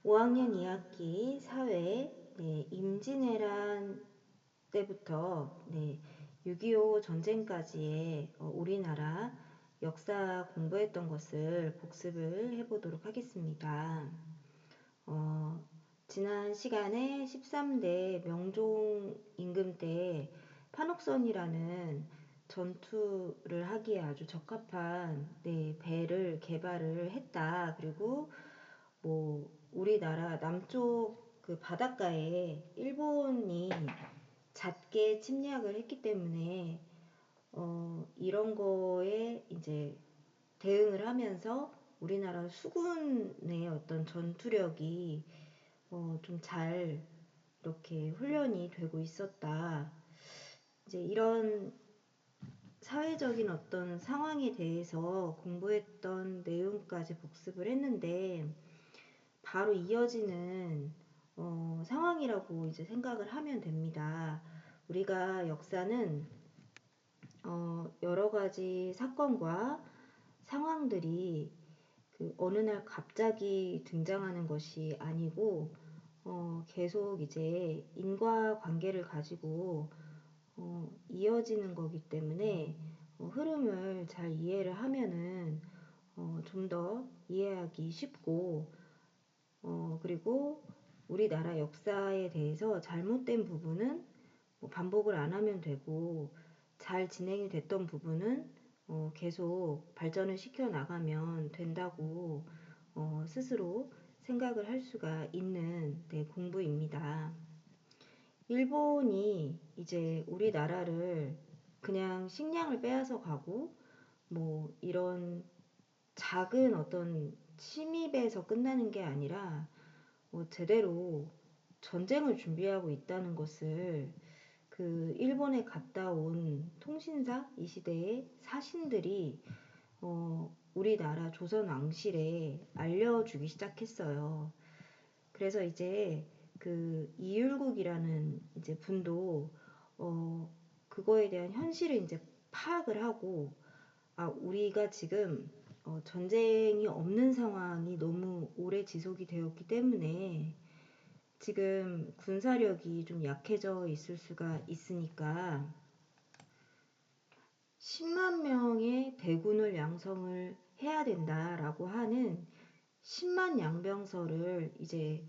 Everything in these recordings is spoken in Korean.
5학년 2학기 사회 임진왜란 때부터 6.25 전쟁까지의 우리나라 역사 공부했던 것을 복습을 해보도록 하겠습니다. 지난 시간에 13대 명종 임금 때 판옥선이라는 전투를 하기에 아주 적합한 배를 개발을 했다. 그리고 우리나라 남쪽 그 바닷가에 일본이 잦게 침략을 했기 때문에 이런 거에 이제 대응을 하면서 우리나라 수군의 어떤 전투력이 좀 잘 이렇게 훈련이 되고 있었다. 이제 이런 사회적인 어떤 상황에 대해서 공부했던 내용까지 복습을 했는데 바로 이어지는 상황이라고 이제 생각을 하면 됩니다. 우리가 역사는 여러 가지 사건과 상황들이 어느 날 갑자기 등장하는 것이 아니고 계속 이제 인과관계를 가지고 이어지는 거기 때문에 흐름을 잘 이해를 하면은 좀 더 이해하기 쉽고 그리고 우리나라 역사에 대해서 잘못된 부분은 반복을 안 하면 되고 잘 진행이 됐던 부분은 계속 발전을 시켜 나가면 된다고 스스로 생각을 할 수가 있는 공부입니다. 일본이 이제 우리나라를 그냥 식량을 빼앗아 가고 이런 작은 어떤 침입에서 끝나는 게 아니라 제대로 전쟁을 준비하고 있다는 것을 그 일본에 갔다 온 통신사 이 시대의 사신들이 우리나라 조선 왕실에 알려주기 시작했어요. 그래서 이제 그 이율국이라는 이제 분도 그거에 대한 현실을 이제 파악을 하고 우리가 지금 전쟁이 없는 상황이 너무 오래 지속이 되었기 때문에 지금 군사력이 좀 약해져 있을 수가 있으니까 10만 명의 대군을 양성을 해야 된다라고 하는 10만 양병설을 이제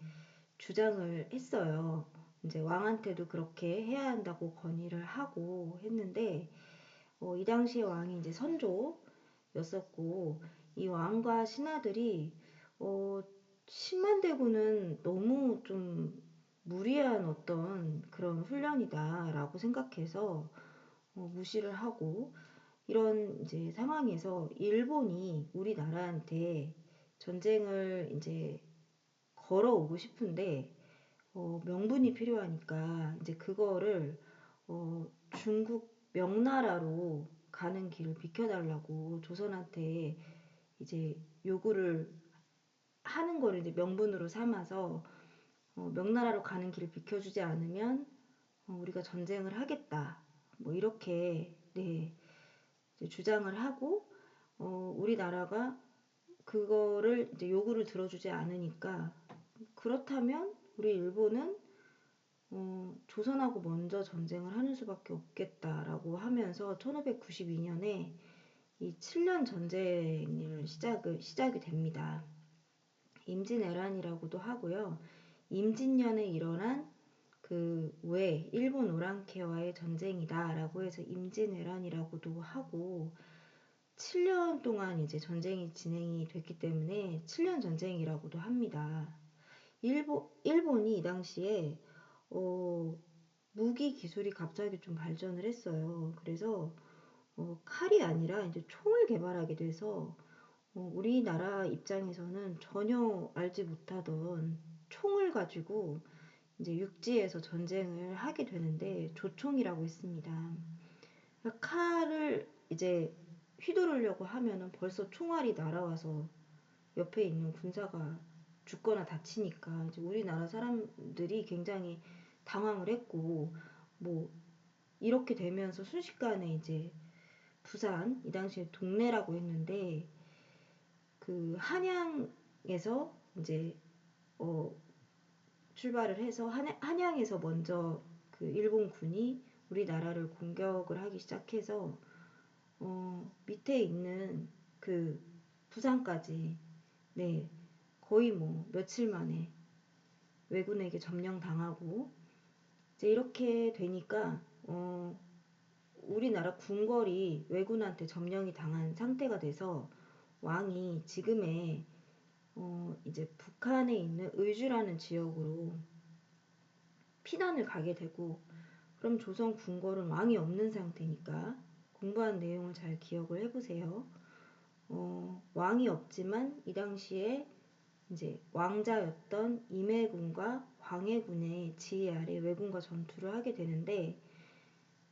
주장을 했어요. 이제 왕한테도 그렇게 해야 한다고 건의를 하고 했는데 이 당시에 왕이 이제 선조였었고 이 왕과 신하들이 10만 대군은 너무 좀 무리한 어떤 그런 훈련이다라고 생각해서 무시를 하고 이런 이제 상황에서 일본이 우리나라한테 전쟁을 이제 걸어오고 싶은데 명분이 필요하니까 이제 그거를 중국 명나라로 가는 길을 비켜달라고 조선한테 이제 요구를 하는 거를 이제 명분으로 삼아서 명나라로 가는 길을 비켜주지 않으면 우리가 전쟁을 하겠다. 이렇게 이제 주장을 하고 우리나라가 그거를 이제 요구를 들어주지 않으니까 그렇다면 우리 일본은 조선하고 먼저 전쟁을 하는 수밖에 없겠다라고 하면서 1592년에 이 7년 전쟁을 시작이 됩니다. 임진왜란이라고도 하고요. 임진년에 일어난 그 왜 일본 오랑캐와의 전쟁이다라고 해서 임진왜란이라고도 하고 7년 동안 이제 전쟁이 진행이 됐기 때문에 7년 전쟁이라고도 합니다. 일본이 이 당시에 무기 기술이 갑자기 좀 발전을 했어요. 그래서 칼이 아니라 이제 총을 개발하게 돼서 우리나라 입장에서는 전혀 알지 못하던 총을 가지고 이제 육지에서 전쟁을 하게 되는데 조총이라고 했습니다. 그러니까 칼을 이제 휘두르려고 하면은 벌써 총알이 날아와서 옆에 있는 군사가 죽거나 다치니까 이제 우리나라 사람들이 굉장히 당황을 했고 이렇게 되면서 순식간에 이제 부산 이 당시에 동래라고 했는데 그 한양에서 이제 어, 출발을 해서 한양에서 먼저 그 일본군이 우리나라를 공격을 하기 시작해서 밑에 있는 그 부산까지 네 거의 뭐 며칠 만에 왜군에게 점령당하고 이제 이렇게 되니까 우리나라 궁궐이 왜군한테 점령이 당한 상태가 돼서 왕이 지금의 이제 북한에 있는 의주라는 지역으로 피난을 가게 되고 그럼 조선 궁궐은 왕이 없는 상태니까 공부한 내용을 잘 기억을 해보세요. 왕이 없지만 이 당시에 이제 왕자였던 임해군과 광해군의 지휘 아래 왜군과 전투를 하게 되는데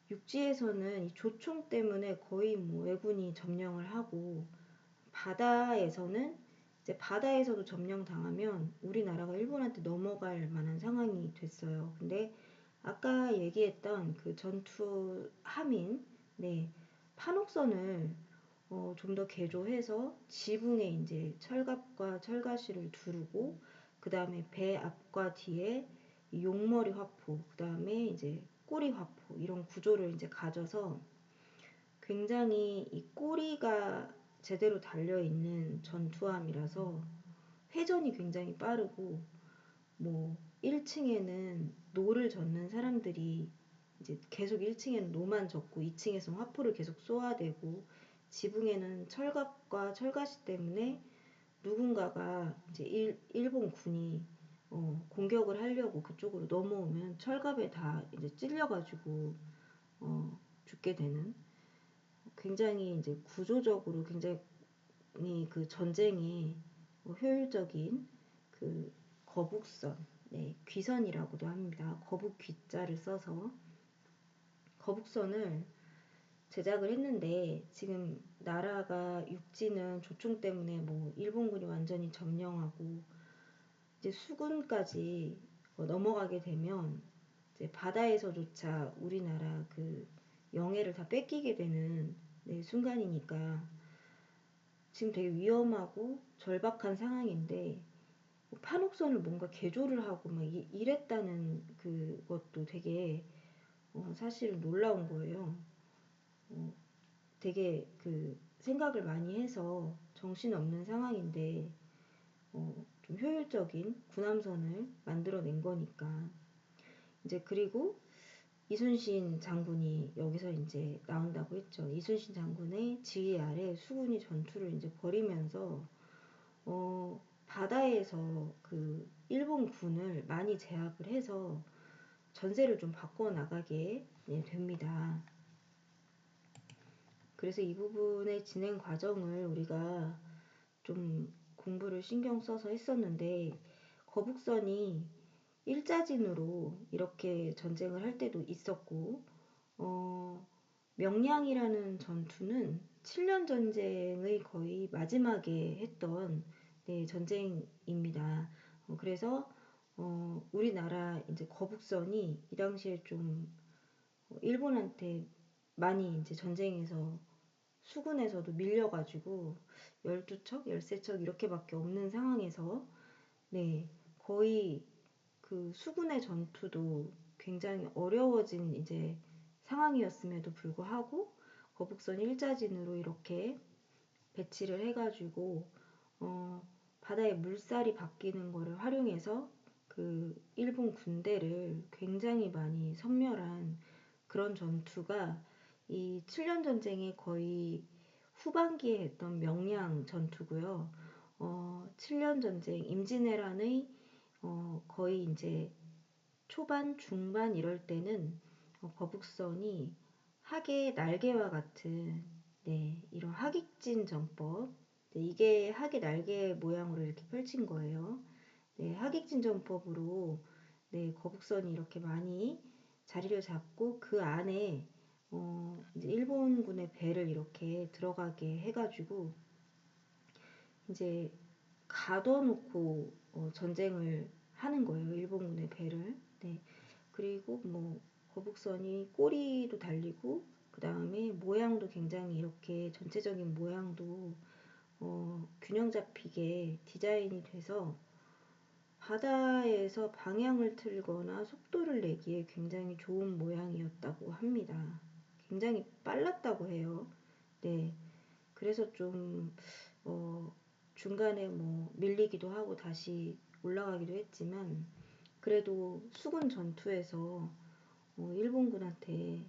육지에서는 이 조총 때문에 거의 뭐 왜군이 점령을 하고 바다에서는 이제 바다에서도 점령당하면 우리나라가 일본한테 넘어갈 만한 상황이 됐어요. 근데 아까 얘기했던 그 전투 함인 네, 판옥선을 좀 더 개조해서 지붕에 이제 철갑과 철가시를 두르고 그 다음에 배 앞과 뒤에 용머리 화포, 그 다음에 이제 꼬리 화포 이런 구조를 이제 가져서 굉장히 이 꼬리가 제대로 달려있는 전투함이라서 회전이 굉장히 빠르고 뭐 1층에는 노를 젓는 사람들이 이제 계속 1층에는 노만 젓고 2층에서 화포를 계속 쏘아대고 지붕에는 철갑과 철가시 때문에 누군가가 이제 일본 군이 공격을 하려고 그쪽으로 넘어오면 철갑에 다 이제 찔려가지고 죽게 되는 굉장히 이제 구조적으로 굉장히 그 전쟁이 효율적인 그 거북선, 네, 귀선이라고도 합니다. 거북 귀자를 써서 거북선을 제작을 했는데 지금 나라가 육지는 조총 때문에 뭐 일본군이 완전히 점령하고 이제 수군까지 넘어가게 되면 이제 바다에서조차 우리나라 그 영해를 다 뺏기게 되는 네, 순간이니까 지금 되게 위험하고 절박한 상황인데 판옥선을 뭔가 개조를 하고 막 이랬다는 그것도 되게 사실은 놀라운 거예요. 어, 되게 그 생각을 많이 해서 정신없는 상황인데 좀 효율적인 군함선을 만들어낸 거니까 이제 그리고 이순신 장군이 여기서 이제 나온다고 했죠. 이순신 장군의 지휘 아래 수군이 전투를 이제 벌이면서 바다에서 그 일본 군을 많이 제압을 해서 전세를 좀 바꿔 나가게 네, 됩니다. 그래서 이 부분의 진행 과정을 우리가 좀 공부를 신경 써서 했었는데 거북선이 일자진으로 이렇게 전쟁을 할 때도 있었고 명량이라는 전투는 7년 전쟁의 거의 마지막에 했던 네, 전쟁입니다. 그래서 우리나라 이제 거북선이 이 당시에 좀 일본한테 많이 이제 전쟁에서 수군에서도 밀려가지고 12척, 13척 이렇게밖에 없는 상황에서 네, 거의 그 수군의 전투도 굉장히 어려워진 이제 상황이었음에도 불구하고 거북선 일자진으로 이렇게 배치를 해가지고 바다에 물살이 바뀌는 거를 활용해서 그 일본 군대를 굉장히 많이 섬멸한 그런 전투가 이 7년 전쟁의 거의 후반기에 했던 명량 전투고요. 7년 전쟁 임진왜란의 거의 이제 초반, 중반 이럴 때는 거북선이 학의 날개와 같은 네, 이런 학익진 전법 네, 이게 학의 날개 모양으로 이렇게 펼친 거예요. 네, 학익진 전법으로 네, 거북선이 이렇게 많이 자리를 잡고 그 안에 이제 일본군의 배를 이렇게 들어가게 해가지고 이제 가둬놓고 전쟁을 하는 거예요. 일본군의 배를. 네. 그리고 뭐 거북선이 꼬리도 달리고 그 다음에 모양도 굉장히 이렇게 전체적인 모양도 균형 잡히게 디자인이 돼서 바다에서 방향을 틀거나 속도를 내기에 굉장히 좋은 모양이었다고 합니다. 굉장히 빨랐다고 해요. 네. 그래서 좀, 어, 중간에 뭐 밀리기도 하고 다시 올라가기도 했지만, 그래도 수군 전투에서 일본군한테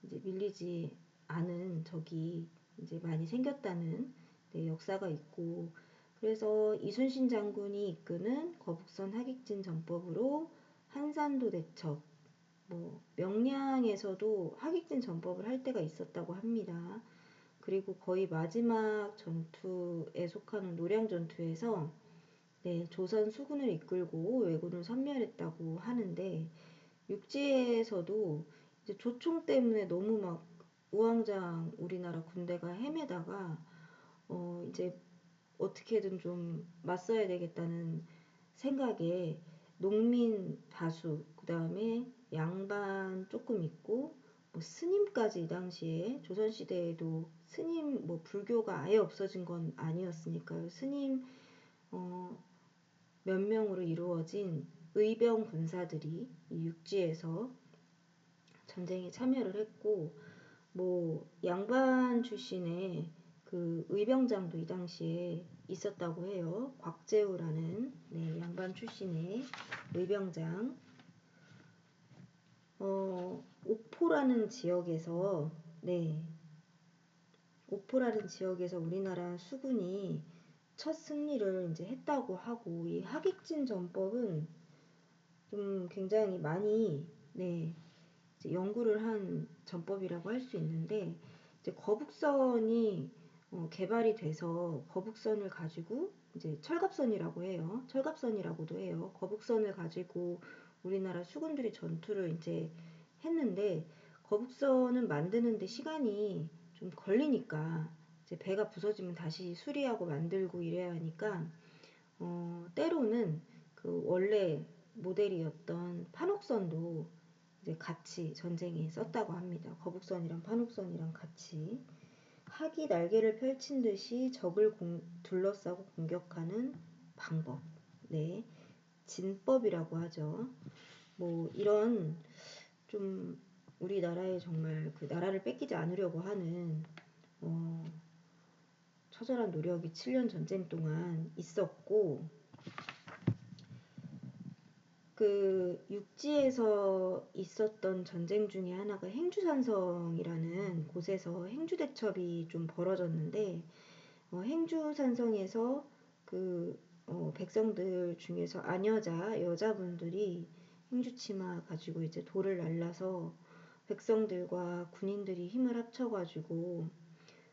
이제 밀리지 않은 적이 이제 많이 생겼다는, 네, 역사가 있고, 그래서 이순신 장군이 이끄는 거북선 하객진 전법으로 한산도 대첩, 뭐 명량에서도 하객진 전법을 할 때가 있었다고 합니다. 그리고 거의 마지막 전투에 속하는 노량 전투에서, 네, 조선 수군을 이끌고 왜군을 섬멸했다고 하는데, 육지에서도 이제 조총 때문에 너무 막 우왕좌왕 우리나라 군대가 헤매다가 이제 어떻게든 좀 맞서야 되겠다는 생각에 농민 다수, 그 다음에 양반 조금 있고, 뭐 스님까지, 이 당시에 조선시대에도 스님, 뭐 불교가 아예 없어진 건 아니었으니까요. 스님 어, 몇 명으로 이루어진 의병 군사들이 이 육지에서 전쟁에 참여를 했고, 뭐 양반 출신의 그 의병장도 이 당시에 있었다고 해요. 곽재우라는, 네, 양반 출신의 의병장. 옥포라는 지역에서, 네, 옥포라는 지역에서 우리나라 수군이 첫 승리를 이제 했다고 하고, 이 하객진 전법은 좀 굉장히 많이, 네, 이제 연구를 한 전법이라고 할 수 있는데, 이제 거북선이 개발이 돼서 거북선을 가지고, 이제 철갑선이라고 해요. 철갑선이라고도 해요. 거북선을 가지고 우리나라 수군들이 전투를 이제 했는데, 거북선은 만드는데 시간이 좀 걸리니까, 이제 배가 부서지면 다시 수리하고 만들고 이래야 하니까, 때로는 그 원래 모델이었던 판옥선도 이제 같이 전쟁에 썼다고 합니다. 거북선이랑 판옥선이랑 같이. 학이 날개를 펼친 듯이 적을 둘러싸고 공격하는 방법. 네. 진법이라고 하죠. 뭐 이런 좀 우리나라에 정말 그 나라를 뺏기지 않으려고 하는 어, 처절한 노력이 7년 전쟁 동안 있었고, 그 육지에서 있었던 전쟁 중에 하나가 행주산성이라는 곳에서 행주대첩이 좀 벌어졌는데, 행주산성에서 그 백성들 중에서 아녀자 여자분들이 행주치마 가지고 이제 돌을 날라서 백성들과 군인들이 힘을 합쳐가지고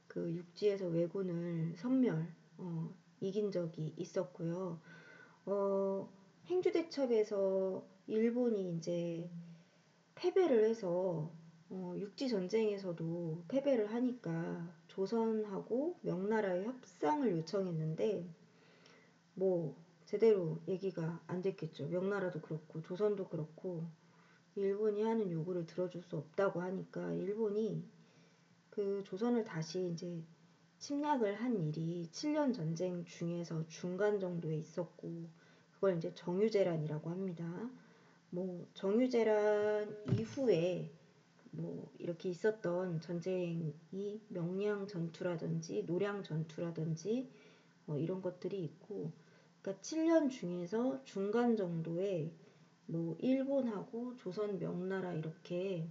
그 육지에서 왜군을 이긴 적이 있었고요. 어, 행주대첩에서 일본이 이제 패배를 해서 육지 전쟁에서도 패배를 하니까 조선하고 명나라의 협상을 요청했는데, 뭐 제대로 얘기가 안 됐겠죠. 명나라도 그렇고 조선도 그렇고 일본이 하는 요구를 들어줄 수 없다고 하니까 일본이 그 조선을 다시 이제 침략을 한 일이 7년 전쟁 중에서 중간 정도에 있었고, 그걸 이제 정유재란이라고 합니다. 뭐 정유재란 이후에 뭐 이렇게 있었던 전쟁이 명량 전투라든지 노량 전투라든지 이런 것들이 있고, 그러니까 7년 중에서 중간 정도에 뭐 일본하고 조선 명나라 이렇게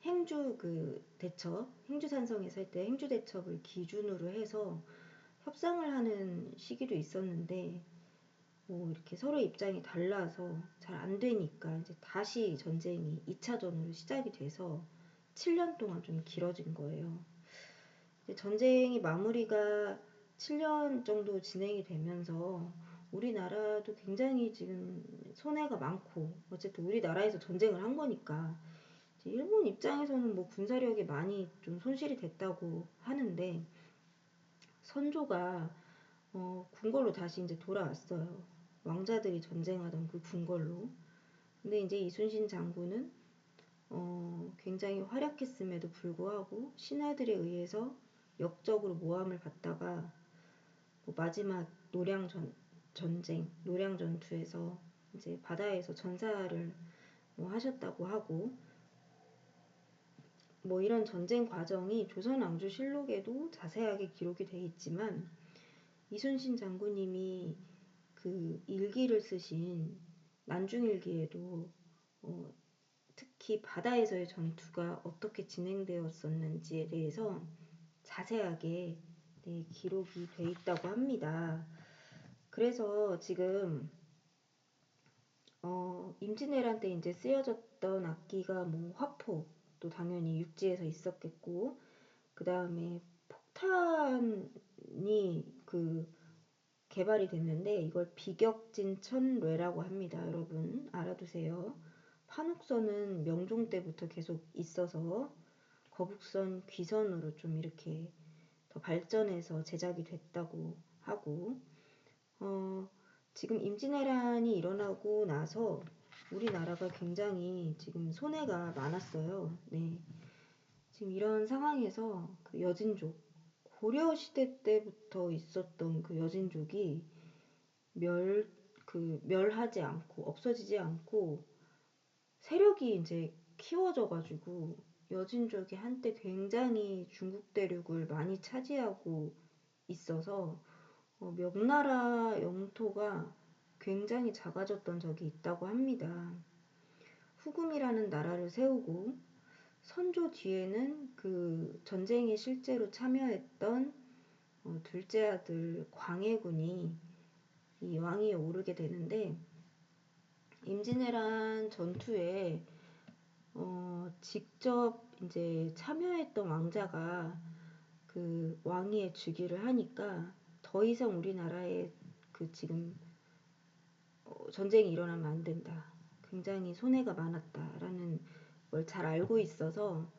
행주 그 대첩, 행주산성에서 할 때 행주 대첩을 기준으로 해서 협상을 하는 시기도 있었는데, 뭐 이렇게 서로 입장이 달라서 잘 안 되니까 이제 다시 전쟁이 2차전으로 시작이 돼서 7년 동안 좀 길어진 거예요. 이제 전쟁이 마무리가 7년 정도 진행이 되면서 우리나라도 굉장히 지금 손해가 많고, 어쨌든 우리나라에서 전쟁을 한 거니까 일본 입장에서는 뭐 군사력이 많이 좀 손실이 됐다고 하는데, 선조가 궁궐로 다시 이제 돌아왔어요. 왕자들이 전쟁하던 그 궁궐로. 근데 이제 이순신 장군은 굉장히 활약했음에도 불구하고 신하들에 의해서 역적으로 모함을 받다가 뭐 마지막 노량 전쟁, 노량 전투에서 이제 바다에서 전사를 뭐 하셨다고 하고, 뭐 이런 전쟁 과정이 조선왕조실록에도 자세하게 기록이 돼 있지만, 이순신 장군님이 그 일기를 쓰신 난중일기에도 어, 특히 바다에서의 전투가 어떻게 진행되었었는지에 대해서 자세하게 네, 기록이 돼 있다고 합니다. 그래서 지금 임진왜란 때 이제 쓰여졌던 악기가 뭐 화포도 당연히 육지에서 있었겠고, 그 다음에 폭탄이 그 개발이 됐는데 이걸 비격진천뢰라고 합니다. 여러분 알아두세요. 판옥선은 명종 때부터 계속 있어서 거북선, 귀선으로 좀 이렇게 더 발전해서 제작이 됐다고 하고, 어, 지금 임진왜란이 일어나고 나서 우리나라가 굉장히 지금 손해가 많았어요. 네. 지금 이런 상황에서 그 여진족, 고려 시대 때부터 있었던 그 여진족이 멸하지 않고 없어지지 않고 세력이 이제 키워져가지고 여진족이 한때 굉장히 중국 대륙을 많이 차지하고 있어서 명나라 영토가 굉장히 작아졌던 적이 있다고 합니다. 후금이라는 나라를 세우고 선조 뒤에는 그 전쟁에 실제로 참여했던 둘째 아들 광해군이 이 왕위에 오르게 되는데, 임진왜란 전투에 직접 이제 참여했던 왕자가 그 왕위에 즉위를 하니까 더 이상 우리나라에 그 지금 전쟁이 일어나면 안 된다. 굉장히 손해가 많았다라는 걸 잘 알고 있어서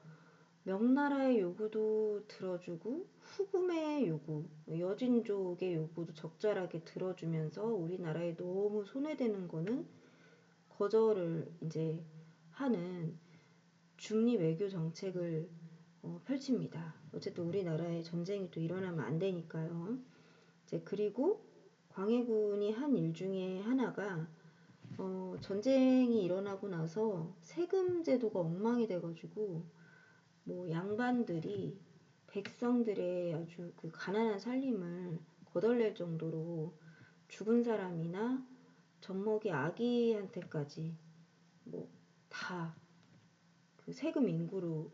명나라의 요구도 들어주고 후금의 요구, 여진족의 요구도 적절하게 들어주면서 우리나라에 너무 손해되는 거는 거절을 이제 하는 중립 외교 정책을 펼칩니다. 어쨌든 우리나라에 전쟁이 또 일어나면 안 되니까요. 이제 그리고 광해군이 한 일 중에 하나가 전쟁이 일어나고 나서 세금 제도가 엉망이 돼가지고 뭐 양반들이 백성들의 아주 그 가난한 살림을 거덜낼 정도로 죽은 사람이나 젖먹이 아기한테까지 뭐 다 그 세금 인구로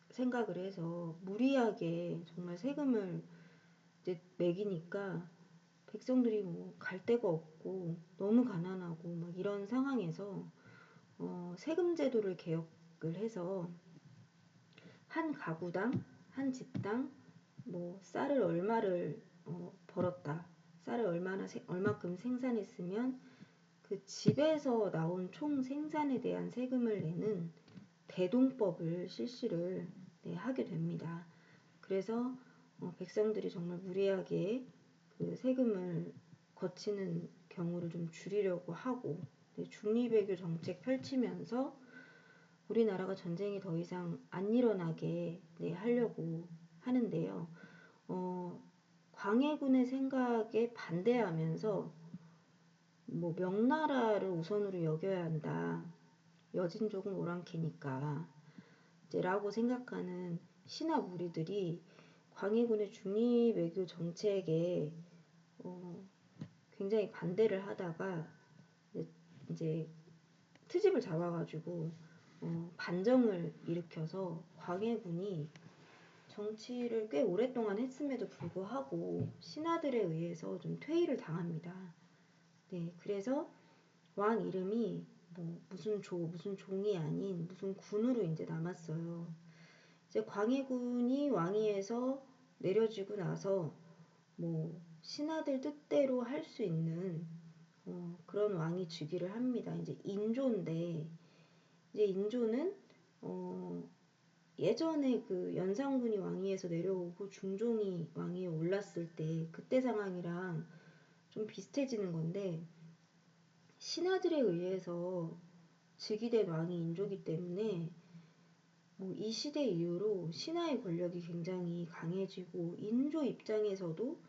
생각을 해서 무리하게 정말 세금을 이제 매기니까 백성들이 뭐 갈 데가 없고 너무 가난하고 막 이런 상황에서 세금 제도를 개혁을 해서 한 가구당 한 집당 뭐 쌀을 얼마를 벌었다, 쌀을 얼마큼 생산했으면 그 집에서 나온 총 생산에 대한 세금을 내는 대동법을 실시를 네, 하게 됩니다. 그래서 백성들이 정말 무리하게 그 세금을 거치는 경우를 좀 줄이려고 하고, 네, 중립외교 정책 펼치면서 우리나라가 전쟁이 더 이상 안 일어나게 네, 하려고 하는데요. 광해군의 생각에 반대하면서 뭐 명나라를 우선으로 여겨야 한다. 여진족은 오랑캐니까 이제 라고 생각하는 신하 무리들이 광해군의 중립 외교 정책에 굉장히 반대를 하다가 이제 트집을 잡아가지고 반정을 일으켜서 광해군이 정치를 꽤 오랫동안 했음에도 불구하고 신하들에 의해서 좀 퇴위를 당합니다. 네, 그래서 왕 이름이 뭐 무슨 종이 아닌 무슨 군으로 이제 남았어요. 이제 광해군이 왕위에서 내려지고 나서 뭐 신하들 뜻대로 할 수 있는 그런 왕이 즉위를 합니다. 이제 인조인데, 이제 인조는 예전에 그 연산군이 왕위에서 내려오고 중종이 왕위에 올랐을 때 그때 상황이랑 좀 비슷해지는 건데, 신하들에 의해서 즉위된 왕이 인조기 때문에 뭐 이 시대 이후로 신하의 권력이 굉장히 강해지고 인조 입장에서도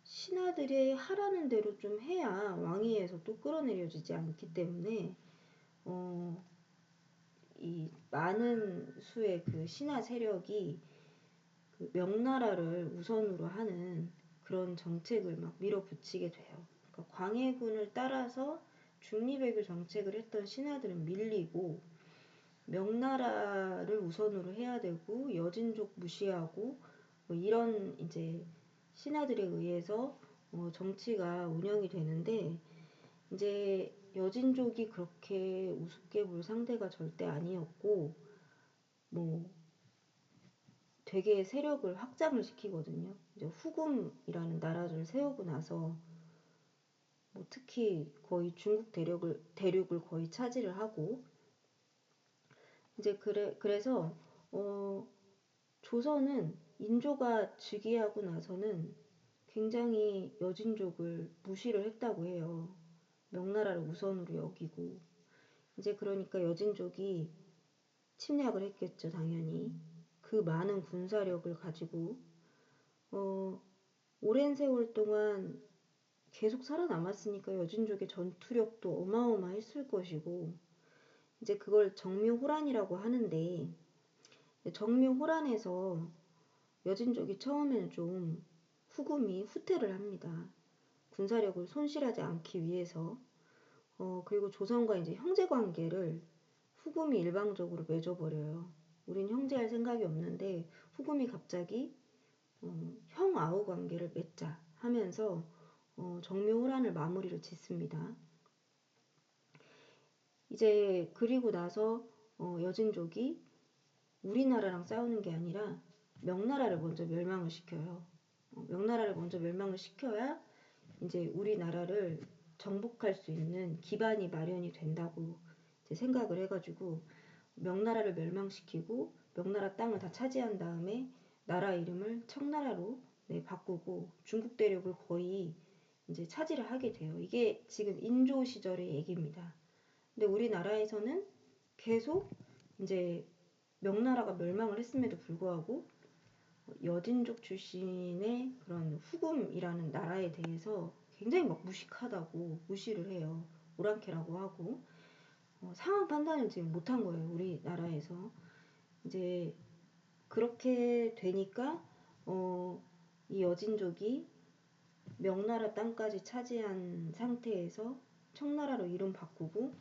신하들이 하라는 대로 좀 해야 왕위에서 또 끌어내려지지 않기 때문에 어, 이 많은 수의 그 신하 세력이 그 명나라를 우선으로 하는 그런 정책을 막 밀어붙이게 돼요. 그러니까 광해군을 따라서 중리배교 정책을 했던 신하들은 밀리고 명나라를 우선으로 해야 되고 여진족 무시하고 뭐 이런 이제 신하들에 의해서 정치가 운영이 되는데 이제 여진족이 그렇게 우습게 볼 상대가 절대 아니었고 뭐 되게 세력을 확장을 시키거든요. 이제 후금이라는 나라를 세우고 나서 뭐 특히 거의 중국 대륙을 거의 차지를 하고 이제 그래서 어, 조선은 인조가 즉위하고 나서는 굉장히 여진족을 무시를 했다고 해요. 명나라를 우선으로 여기고 이제 그러니까 여진족이 침략을 했겠죠, 당연히. 그 많은 군사력을 가지고 어, 오랜 세월 동안 계속 살아남았으니까 여진족의 전투력도 어마어마했을 것이고 이제 그걸 정묘호란이라고 하는데 정묘호란에서 여진족이 처음에는 좀 후금이 후퇴를 합니다. 군사력을 손실하지 않기 위해서 그리고 조선과 이제 형제 관계를 후금이 일방적으로 맺어버려요. 우린 형제할 생각이 없는데 후금이 갑자기 형아우 관계를 맺자 하면서 정묘호란을 마무리를 짓습니다. 이제 그리고 나서 여진족이 우리나라랑 싸우는 게 아니라 명나라를 먼저 멸망을 시켜요. 명나라를 먼저 멸망을 시켜야 이제 우리나라를 정복할 수 있는 기반이 마련이 된다고 이제 생각을 해가지고 명나라를 멸망시키고 명나라 땅을 다 차지한 다음에 나라 이름을 청나라로 네, 바꾸고 중국 대륙을 거의 이제 차지를 하게 돼요. 이게 지금 인조 시절의 얘기입니다. 근데 우리나라에서는 계속 이제 명나라가 멸망을 했음에도 불구하고 여진족 출신의 그런 후금이라는 나라에 대해서 굉장히 막 무식하다고 무시를 해요. 오랑캐라고 하고 상황 판단을 지금 못한 거예요. 우리나라에서. 이제 그렇게 되니까 이 여진족이 명나라 땅까지 차지한 상태에서 청나라로 이름 바꾸고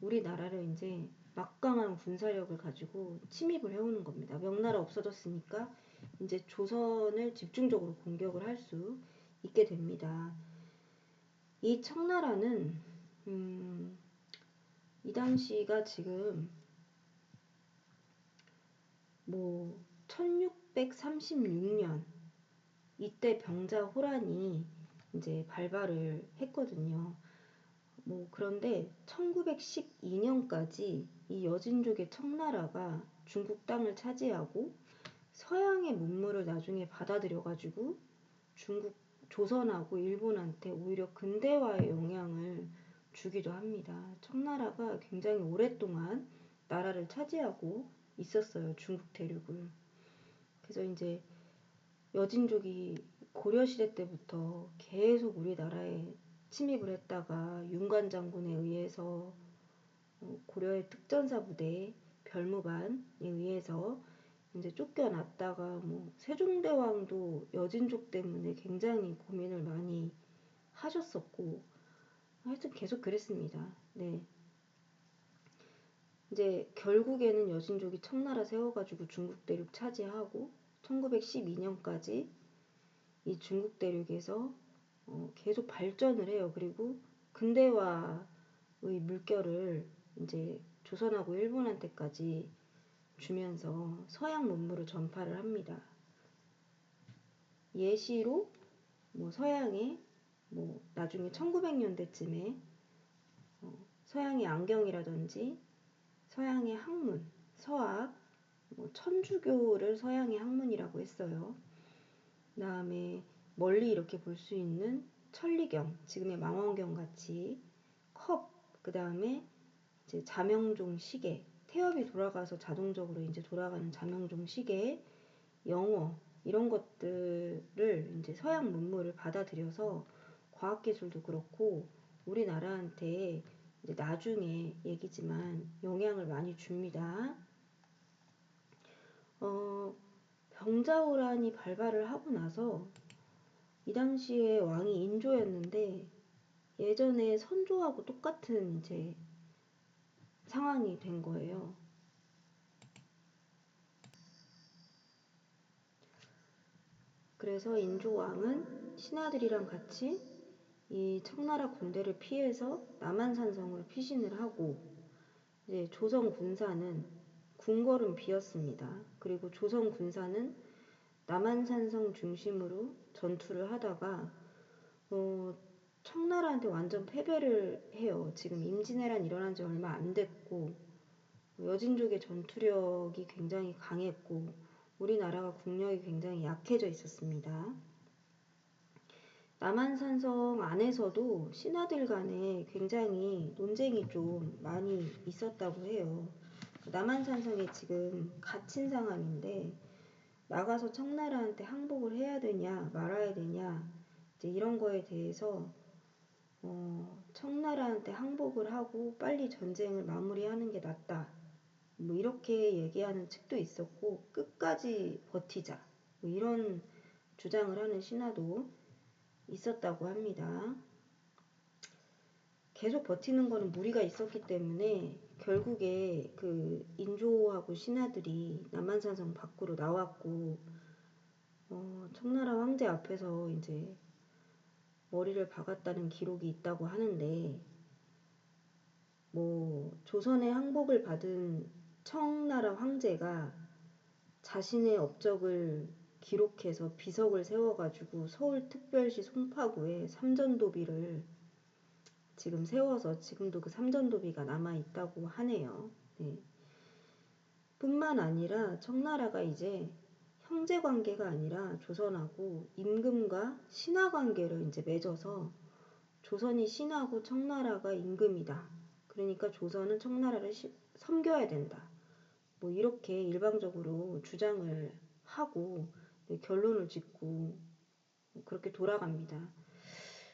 우리나라를 이제 막강한 군사력을 가지고 침입을 해오는 겁니다. 명나라 없어졌으니까 이제 조선을 집중적으로 공격을 할 수 있게 됩니다. 이 청나라는 이 당시가 지금 뭐 1636년 이때 병자호란이 이제 발발을 했거든요. 뭐 그런데 1912년까지 이 여진족의 청나라가 중국 땅을 차지하고 서양의 문물을 나중에 받아들여가지고 중국 조선하고 일본한테 오히려 근대화의 영향을 주기도 합니다. 청나라가 굉장히 오랫동안 나라를 차지하고 있었어요. 중국 대륙을. 그래서 이제 여진족이 고려시대 때부터 계속 우리나라에 침입을 했다가 윤관 장군에 의해서 고려의 특전사 부대 별무반에 의해서 이제 쫓겨났다가 뭐 세종대왕도 여진족 때문에 굉장히 고민을 많이 하셨었고 하여튼 계속 그랬습니다. 네. 이제 결국에는 여진족이 청나라 세워가지고 중국 대륙 차지하고 1912년까지 이 중국 대륙에서 계속 발전을 해요. 그리고 근대화의 물결을 이제 조선하고 일본한테까지 주면서 서양 문물을 전파를 합니다. 예시로 뭐 서양의 뭐 나중에 1900년대쯤에 서양의 안경이라든지 서양의 학문, 서학, 뭐 천주교를 서양의 학문이라고 했어요. 그 다음에 멀리 이렇게 볼 수 있는 천리경, 지금의 망원경 같이 컵, 그 다음에 이제 자명종 시계, 태엽이 돌아가서 자동적으로 이제 돌아가는 자명종 시계, 영어, 이런 것들을 이제 서양 문물을 받아들여서 과학기술도 그렇고 우리나라한테 이제 나중에 얘기지만 영향을 많이 줍니다. 병자호란이 발발을 하고 나서 이 당시에 왕이 인조였는데 예전에 선조하고 똑같은 이제 상황이 된 거예요. 그래서 인조왕은 신하들이랑 같이 이 청나라 군대를 피해서 남한산성을 피신을 하고 이제 조선 군사는 궁궐은 비었습니다. 그리고 조선 군사는 남한산성 중심으로 전투를 하다가 청나라한테 완전 패배를 해요. 지금 임진왜란 일어난 지 얼마 안 됐고 여진족의 전투력이 굉장히 강했고 우리나라가 국력이 굉장히 약해져 있었습니다. 남한산성 안에서도 신하들 간에 굉장히 논쟁이 좀 많이 있었다고 해요. 남한산성에 지금 갇힌 상황인데 나가서 청나라한테 항복을 해야 되냐 말아야 되냐 이제 이런 거에 대해서 청나라한테 항복을 하고 빨리 전쟁을 마무리하는 게 낫다. 뭐 이렇게 얘기하는 측도 있었고 끝까지 버티자. 뭐 이런 주장을 하는 신하도 있었다고 합니다. 계속 버티는 거는 무리가 있었기 때문에 결국에 그 인조하고 신하들이 남한산성 밖으로 나왔고 청나라 황제 앞에서 이제 머리를 박았다는 기록이 있다고 하는데 뭐 조선의 항복을 받은 청나라 황제가 자신의 업적을 기록해서 비석을 세워가지고 서울특별시 송파구에 삼전도비를 지금 세워서 지금도 그 삼전도비가 남아있다고 하네요. 네. 뿐만 아니라 청나라가 이제 형제 관계가 아니라 조선하고 임금과 신하 관계를 이제 맺어서 조선이 신하고 청나라가 임금이다. 그러니까 조선은 청나라를 섬겨야 된다. 뭐 이렇게 일방적으로 주장을 하고 결론을 짓고 그렇게 돌아갑니다.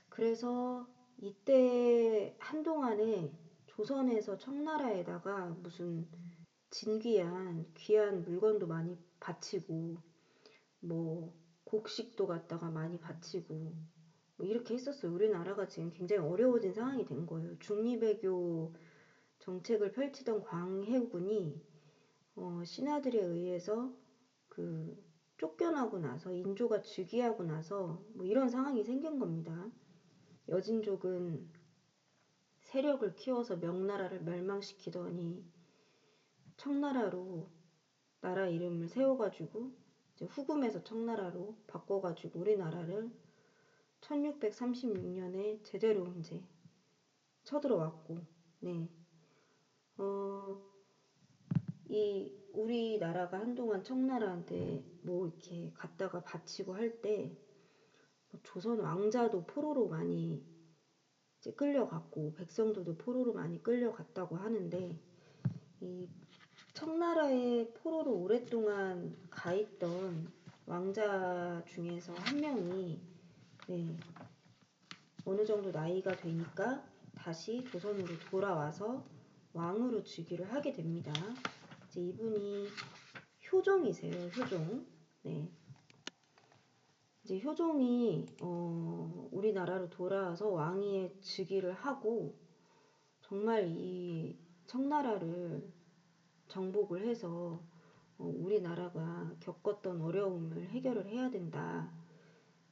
그래서 이때 한동안에 조선에서 청나라에다가 무슨 진귀한 귀한 물건도 많이 바치고 뭐 곡식도 갖다가 많이 바치고 뭐 이렇게 했었어요. 우리나라가 지금 굉장히 어려워진 상황이 된 거예요. 중리배교 정책을 펼치던 광해군이 신하들에 의해서 그 쫓겨나고 나서 인조가 즉위하고 나서 뭐 이런 상황이 생긴 겁니다. 여진족은 세력을 키워서 명나라를 멸망시키더니 청나라로 나라 이름을 세워가지고 이제 후금에서 청나라로 바꿔가지고 우리나라를 1636년에 제대로 이제 쳐들어왔고, 네. 이 우리나라가 한동안 청나라한테 뭐 이렇게 갔다가 바치고 할 때 조선 왕자도 포로로 많이 이제 끌려갔고 백성들도 포로로 많이 끌려갔다고 하는데 이 청나라의 포로로 오랫동안 가 있던 왕자 중에서 한 명이 네, 어느 정도 나이가 되니까 다시 조선으로 돌아와서 왕으로 즉위를 하게 됩니다. 이제 이분이 효종이세요. 효종. 네. 이제 효종이 우리나라로 돌아와서 왕위에 즉위를 하고 정말 이 청나라를 정복을 해서 우리나라가 겪었던 어려움을 해결을 해야 된다.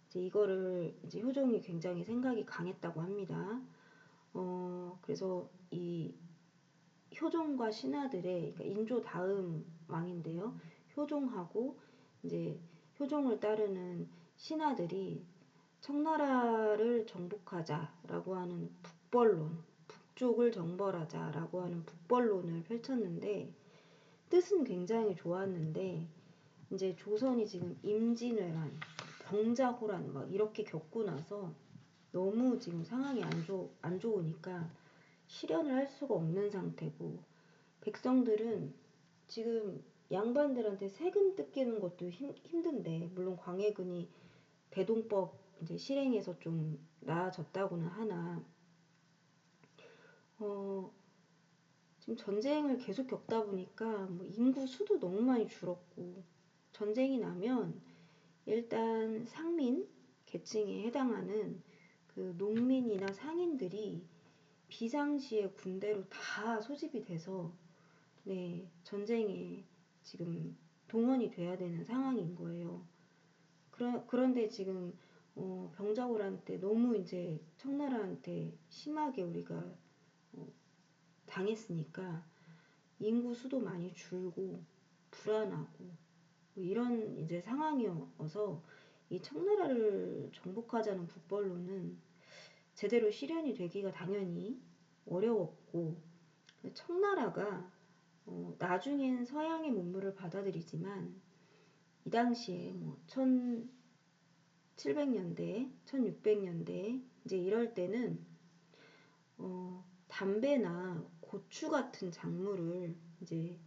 이제 이거를 이제 효종이 굉장히 생각이 강했다고 합니다. 그래서 이 효종과 신하들의 그러니까 인조 다음 왕인데요. 효종하고 이제 효종을 따르는 신하들이 청나라를 정복하자라고 하는 북벌론, 북쪽을 정벌하자라고 하는 북벌론을 펼쳤는데 뜻은 굉장히 좋았는데 이제 조선이 지금 임진왜란, 병자호란 막 이렇게 겪고 나서 너무 지금 상황이 안 좋으니까 실현을 할 수가 없는 상태고 백성들은 지금 양반들한테 세금 뜯기는 것도 힘든데, 물론 광해군이 대동법 이제 실행해서 좀 나아졌다고는 하나, 어, 지금 전쟁을 계속 겪다 보니까 뭐 인구 수도 너무 많이 줄었고, 전쟁이 나면 일단 상민 계층에 해당하는 그 농민이나 상인들이 비상시에 군대로 다 소집이 돼서 네, 전쟁에 지금 동원이 돼야 되는 상황인 거예요. 그런데 지금 병자호란때 너무 이제 청나라한테 심하게 우리가 어, 당했으니까 인구 수도 많이 줄고 불안하고 뭐 이런 이제 상황이어서 이 청나라를 정복하자는 북벌로는 제대로 실현이 되기가 당연히 어려웠고, 청나라가 나중엔 서양의 문물을 받아들이지만 이 당시에 뭐 1700년대, 1600년대 이제 이럴 때는 담배나 고추 같은 작물을 이제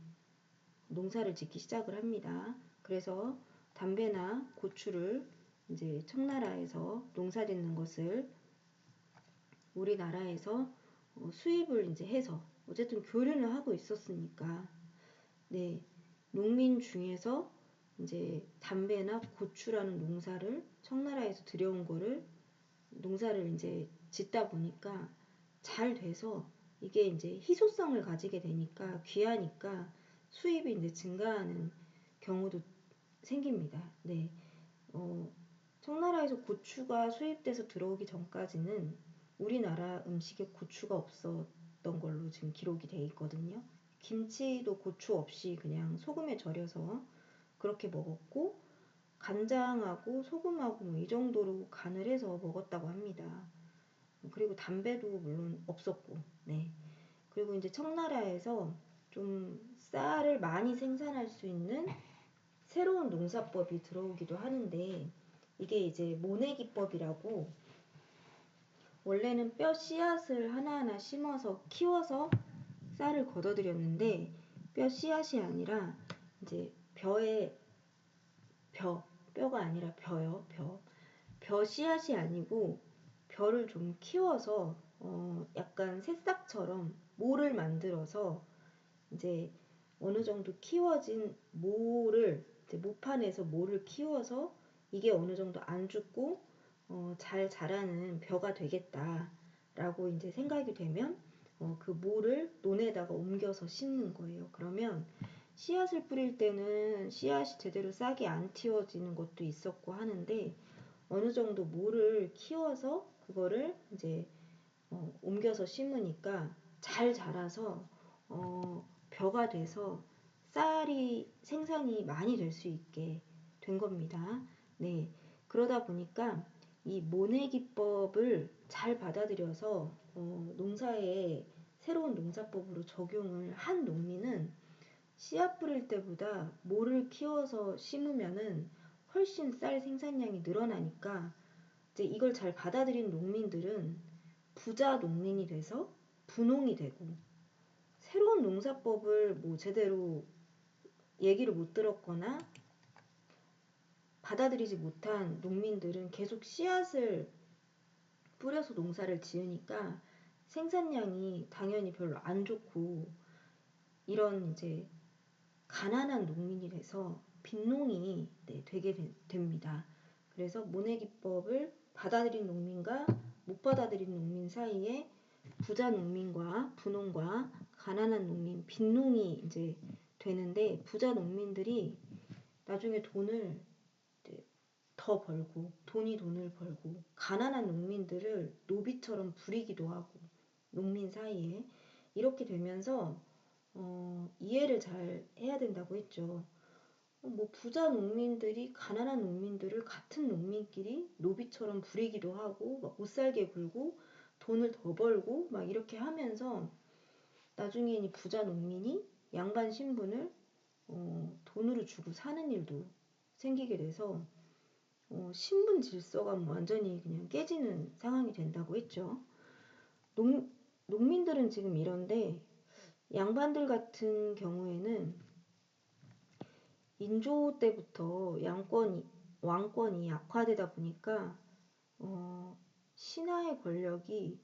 농사를 짓기 시작을 합니다. 그래서 담배나 고추를 이제 청나라에서 농사 짓는 것을 우리나라에서 수입을 이제 해서 어쨌든 교류를 하고 있었으니까 네, 농민 중에서 이제 담배나 고추라는 농사를 청나라에서 들여온 거를 농사를 이제 짓다 보니까 잘 돼서 이게 이제 희소성을 가지게 되니까 귀하니까 수입이 이제 증가하는 경우도 생깁니다. 네, 청나라에서 고추가 수입돼서 들어오기 전까지는 우리나라 음식에 고추가 없었던 걸로 지금 기록이 돼 있거든요. 김치도 고추 없이 그냥 소금에 절여서 그렇게 먹었고, 간장하고 소금하고 뭐 이 정도로 간을 해서 먹었다고 합니다. 그리고 담배도 물론 없었고, 네. 그리고 이제 청나라에서 좀 쌀을 많이 생산할 수 있는 새로운 농사법이 들어오기도 하는데, 이게 이제 모내기법이라고, 원래는 뼈 씨앗을 하나하나 심어서 키워서 쌀을 걷어들였는데, 뼈 씨앗이 아니라 이제 뼈가 아니라 벼요. 벼 씨앗이 아니고 벼를 좀 키워서 약간 새싹처럼 모를 만들어서 이제 어느 정도 키워진 모를 이제 모판에서 모를 키워서 이게 어느 정도 안 죽고 잘 자라는 벼가 되겠다라고 이제 생각이 되면 그 모를 논에다가 옮겨서 심는 거예요. 그러면 씨앗을 뿌릴 때는 씨앗이 제대로 싹이 안 틔워지는 것도 있었고 하는데, 어느 정도 모를 키워서 그거를 이제 옮겨서 심으니까 잘 자라서 벼가 돼서 쌀이 생산이 많이 될 수 있게 된 겁니다. 네, 그러다 보니까 이 모내기법을 잘 받아들여서 농사에 새로운 농사법으로 적용을 한 농민은 씨앗 뿌릴 때보다 모를 키워서 심으면은 훨씬 쌀 생산량이 늘어나니까 이제 이걸 잘 받아들인 농민들은 부자 농민이 돼서 분홍이 되고, 새로운 농사법을 뭐 제대로 얘기를 못 들었거나 받아들이지 못한 농민들은 계속 씨앗을 뿌려서 농사를 지으니까 생산량이 당연히 별로 안 좋고, 이런 이제 가난한 농민이 돼서 빈농이 되게 됩니다. 그래서 모내기법을 받아들인 농민과 못 받아들인 농민 사이에 부자 농민과 분농과 가난한 농민, 빈농이 이제 되는데, 부자 농민들이 나중에 돈을 더 벌고 돈을 벌고, 가난한 농민들을 노비처럼 부리기도 하고 농민 사이에 이렇게 되면서 이해를 잘 해야 된다고 했죠. 뭐 부자 농민들이 가난한 농민들을 같은 농민끼리 노비처럼 부리기도 하고 막 못살게 굴고 돈을 더 벌고 막 이렇게 하면서 나중엔 이 부자 농민이 양반 신분을 돈으로 주고 사는 일도 생기게 돼서 신분 질서가 완전히 그냥 깨지는 상황이 된다고 했죠. 농, 농민들은 지금 이런데, 양반들 같은 경우에는 인조 때부터 왕권이 악화되다 보니까 신하의 권력이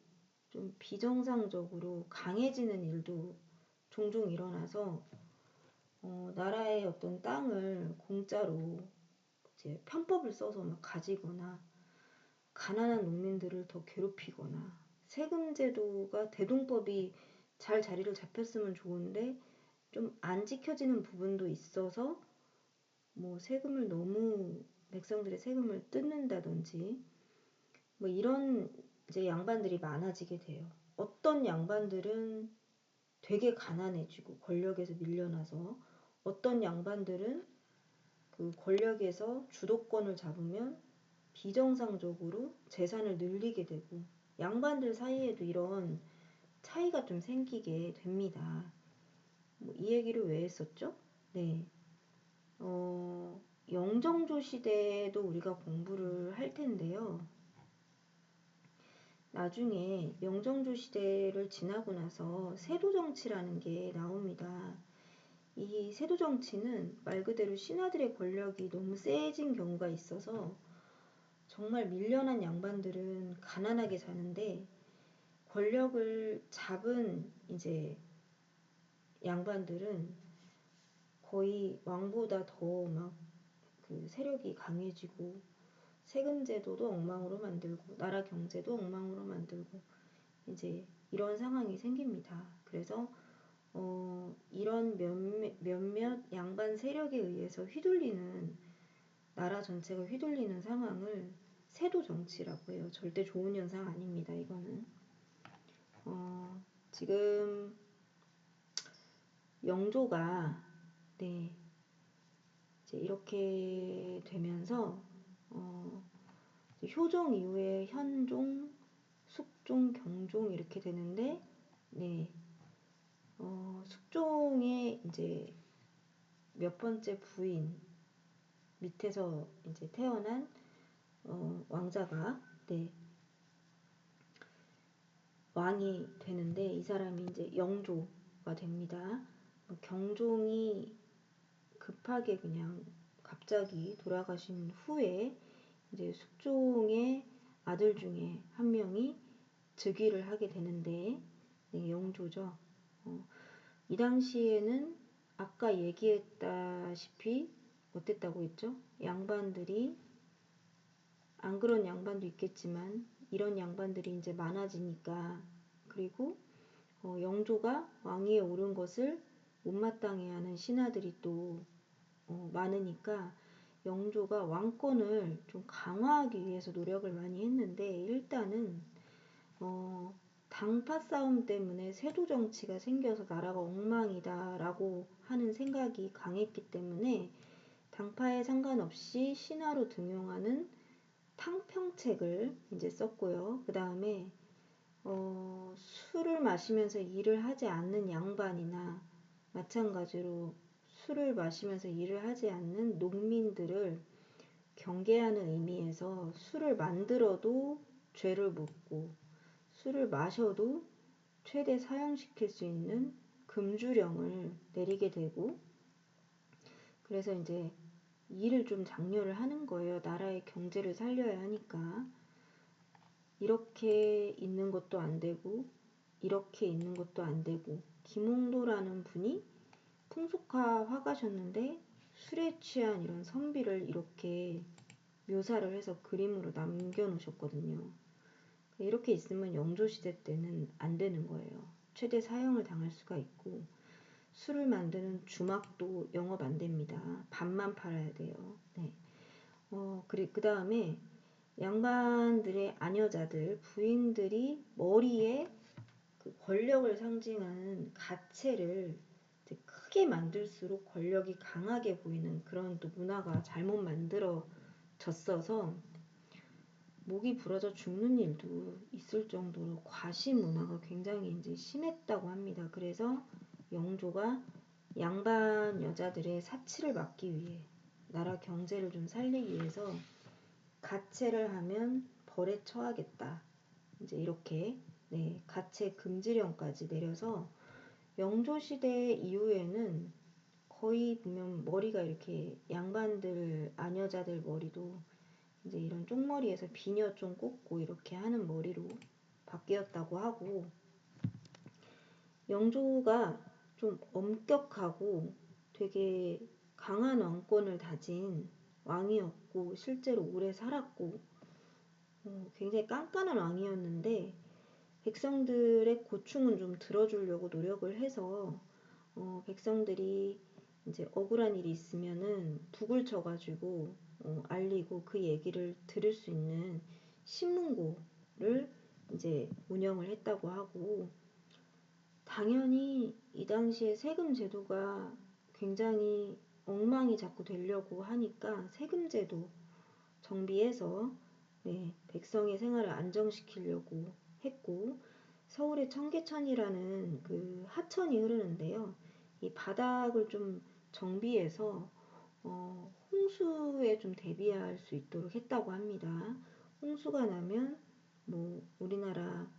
좀 비정상적으로 강해지는 일도 종종 일어나서 나라의 어떤 땅을 공짜로 이제 편법을 써서 막 가지거나 가난한 농민들을 더 괴롭히거나 세금 제도가 대동법이 잘 자리를 잡혔으면 좋은데 좀 안 지켜지는 부분도 있어서 뭐 세금을 너무 백성들의 세금을 뜯는다든지 뭐 이런 이제 양반들이 많아지게 돼요. 어떤 양반들은 되게 가난해지고 권력에서 밀려나서 어떤 양반들은 그 권력에서 주도권을 잡으면 비정상적으로 재산을 늘리게 되고 양반들 사이에도 이런 차이가 좀 생기게 됩니다. 뭐이 얘기를 왜 했었죠? 네. 영정조 시대도 우리가 공부를 할 텐데요. 나중에 영정조 시대를 지나고 나서 세도정치라는 게 나옵니다. 이 세도정치는 말 그대로 신하들의 권력이 너무 세진 경우가 있어서 정말 밀려난 양반들은 가난하게 사는데 권력을 잡은 이제 양반들은 거의 왕보다 더 막 그 세력이 강해지고 세금 제도도 엉망으로 만들고 나라 경제도 엉망으로 만들고 이제 이런 상황이 생깁니다. 그래서 이런 몇몇 양반 세력에 의해서 휘둘리는 나라 전체가 휘둘리는 상황을 세도 정치라고 해요. 절대 좋은 현상 아닙니다. 이거는 지금 영조가 네 이제 이렇게 되면서 효종 이후에 현종, 숙종, 경종 이렇게 되는데 네 숙종의 이제 몇 번째 부인 밑에서 이제 태어난 왕자가 네 왕이 되는데 이 사람이 이제 영조가 됩니다. 경종이 급하게 그냥 갑자기 돌아가신 후에 이제 숙종의 아들 중에 한 명이 즉위를 하게 되는데 네, 영조죠. 이 당시에는 아까 얘기했다시피 어땠다고 했죠? 양반들이 안 그런 양반도 있겠지만 이런 양반들이 이제 많아지니까 그리고 영조가 왕위에 오른 것을 못마땅해하는 신하들이 또 많으니까 영조가 왕권을 좀 강화하기 위해서 노력을 많이 했는데 일단은 당파 싸움 때문에 세도 정치가 생겨서 나라가 엉망이다라고 하는 생각이 강했기 때문에 당파에 상관없이 신하로 등용하는 탕평책을 이제 썼고요. 그 다음에 술을 마시면서 일을 하지 않는 양반이나 마찬가지로 술을 마시면서 일을 하지 않는 농민들을 경계하는 의미에서 술을 만들어도 죄를 묻고 술을 마셔도 최대 사형시킬 수 있는 금주령을 내리게 되고 그래서 이제 일을 좀 장려를 하는 거예요. 나라의 경제를 살려야 하니까. 이렇게 있는 것도 안 되고 이렇게 있는 것도 안 되고 김홍도라는 분이 풍속화 화가셨는데 술에 취한 이런 선비를 이렇게 묘사를 해서 그림으로 남겨놓으셨거든요. 이렇게 있으면 영조시대 때는 안 되는 거예요. 최대 사형을 당할 수가 있고 술을 만드는 주막도 영업 안 됩니다. 밥만 팔아야 돼요. 네. 그 다음에 양반들의 아녀자들, 부인들이 머리에 그 권력을 상징하는 가채를 크게 만들수록 권력이 강하게 보이는 그런 또 문화가 잘못 만들어졌어서 목이 부러져 죽는 일도 있을 정도로 과시 문화가 굉장히 이제 심했다고 합니다. 그래서 영조가 양반 여자들의 사치를 막기 위해 나라 경제를 좀 살리기 위해서 가채를 하면 벌에 처하겠다. 이제 이렇게 네, 가채 금지령까지 내려서 영조 시대 이후에는 거의 보면 머리가 이렇게 양반들 아녀자들 머리도 이제 이런 쪽머리에서 비녀 좀 꽂고 이렇게 하는 머리로 바뀌었다고 하고, 영조가 좀 엄격하고 되게 강한 왕권을 다진 왕이었고 실제로 오래 살았고 굉장히 깐깐한 왕이었는데, 백성들의 고충은 좀 들어주려고 노력을 해서 백성들이 이제 억울한 일이 있으면은 북을 쳐가지고 알리고 그 얘기를 들을 수 있는 신문고를 이제 운영을 했다고 하고, 당연히 이 당시에 세금 제도가 굉장히 엉망이 자꾸 되려고 하니까 세금제도 정비해서 백성의 생활을 안정시키려고 했고, 서울에 청계천이라는 그 하천이 흐르는데요. 이 바닥을 좀 정비해서 홍수에 좀 대비할 수 있도록 했다고 합니다. 홍수가 나면 뭐 우리나라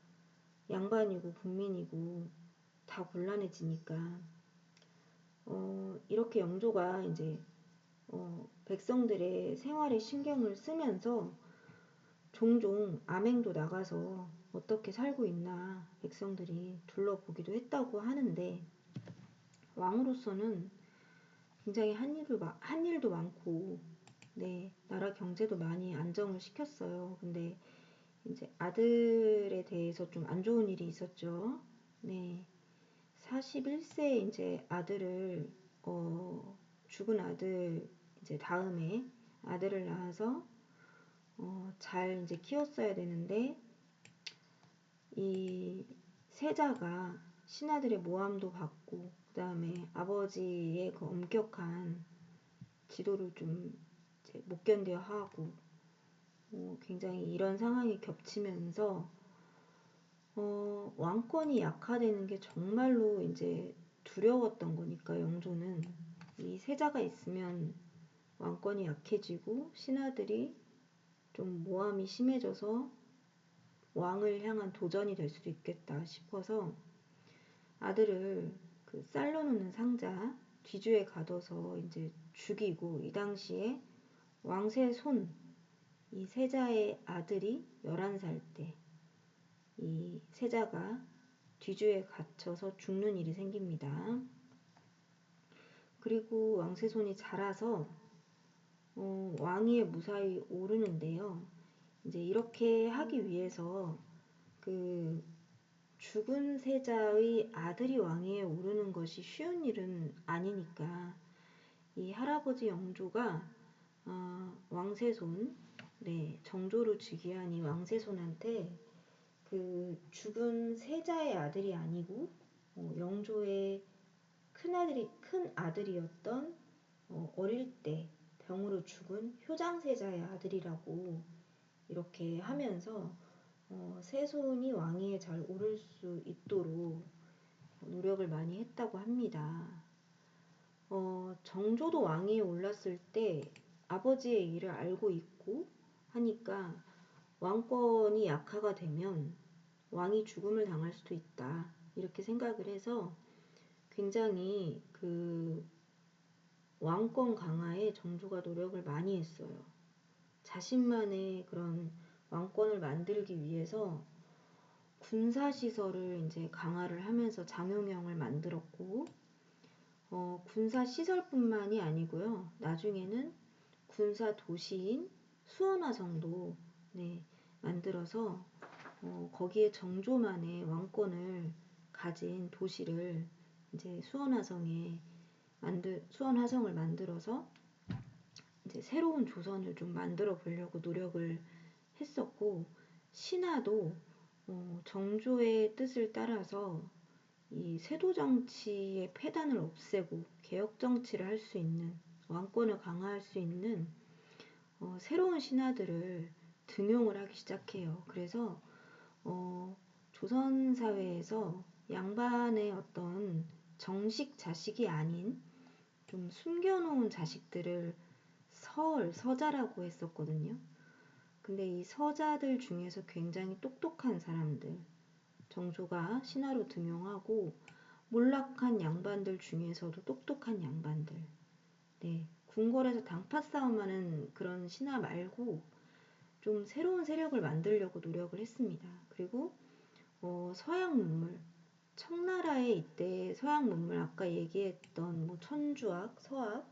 양반이고 국민이고 다 곤란해지니까 이렇게 영조가 이제 백성들의 생활에 신경을 쓰면서 종종 암행도 나가서 어떻게 살고 있나 백성들이 둘러보기도 했다고 하는데, 왕으로서는 굉장히 한 일도 많고 나라 경제도 많이 안정을 시켰어요. 근데 이제 아들에 대해서 좀 안 좋은 일이 있었죠. 41세 이제 아들을 죽은 아들 이제 다음에 아들을 낳아서 잘 이제 키웠어야 되는데, 이 세자가 신하들의 모함도 받고 그 다음에 아버지의 그 엄격한 지도를 좀 이제 못 견뎌 하고 굉장히 이런 상황이 겹치면서 왕권이 약화되는 게 정말로 이제 두려웠던 거니까, 영조는 이 세자가 있으면 왕권이 약해지고 신하들이 좀 모함이 심해져서 왕을 향한 도전이 될 수도 있겠다 싶어서 아들을 그 쌀로 놓는 상자 뒤주에 가둬서 이제 죽이고, 이 당시에 왕세손 이 세자의 아들이 11살 때 이 세자가 뒤주에 갇혀서 죽는 일이 생깁니다. 그리고 왕세손이 자라서 왕위에 무사히 오르는데요. 이제 이렇게 하기 위해서 그 죽은 세자의 아들이 왕위에 오르는 것이 쉬운 일은 아니니까 이 할아버지 영조가 왕세손, 정조로 즉위한 이 왕세손한테 그 죽은 세자의 아들이 아니고 영조의 큰 아들이었던 어릴 때 병으로 죽은 효장세자의 아들이라고 이렇게 하면서 세손이 왕위에 잘 오를 수 있도록 노력을 많이 했다고 합니다. 정조도 왕위에 올랐을 때 아버지의 일을 알고 있고 하니까 왕권이 약화가 되면 왕이 죽음을 당할 수도 있다 이렇게 생각을 해서 굉장히 그 왕권 강화에 정조가 노력을 많이 했어요. 자신만의 그런 왕권을 만들기 위해서 군사시설을 이제 강화를 하면서 장용영을 만들었고, 군사시설뿐만이 아니고요. 나중에는 군사 도시인 수원화성도 만들어서 거기에 정조만의 왕권을 가진 도시를 이제 수원화성을 만들어서 이제 새로운 조선을 좀 만들어 보려고 노력을 했었고, 신하도 정조의 뜻을 따라서 이 세도 정치의 폐단을 없애고 개혁 정치를 할 수 있는, 왕권을 강화할 수 있는 새로운 신하들을 등용을 하기 시작해요. 그래서 조선 사회에서 양반의 어떤 정식 자식이 아닌 좀 숨겨놓은 자식들을 서자라고 했었거든요. 근데 이 서자들 중에서 굉장히 똑똑한 사람들 정조가 신하로 등용하고, 몰락한 양반들 중에서도 똑똑한 양반들. 네, 궁궐에서 당파 싸움하는 그런 신하 말고 좀 새로운 세력을 만들려고 노력을 했습니다. 그리고 서양 문물, 청나라에 이때 서양 문물 아까 얘기했던 뭐 천주학, 서학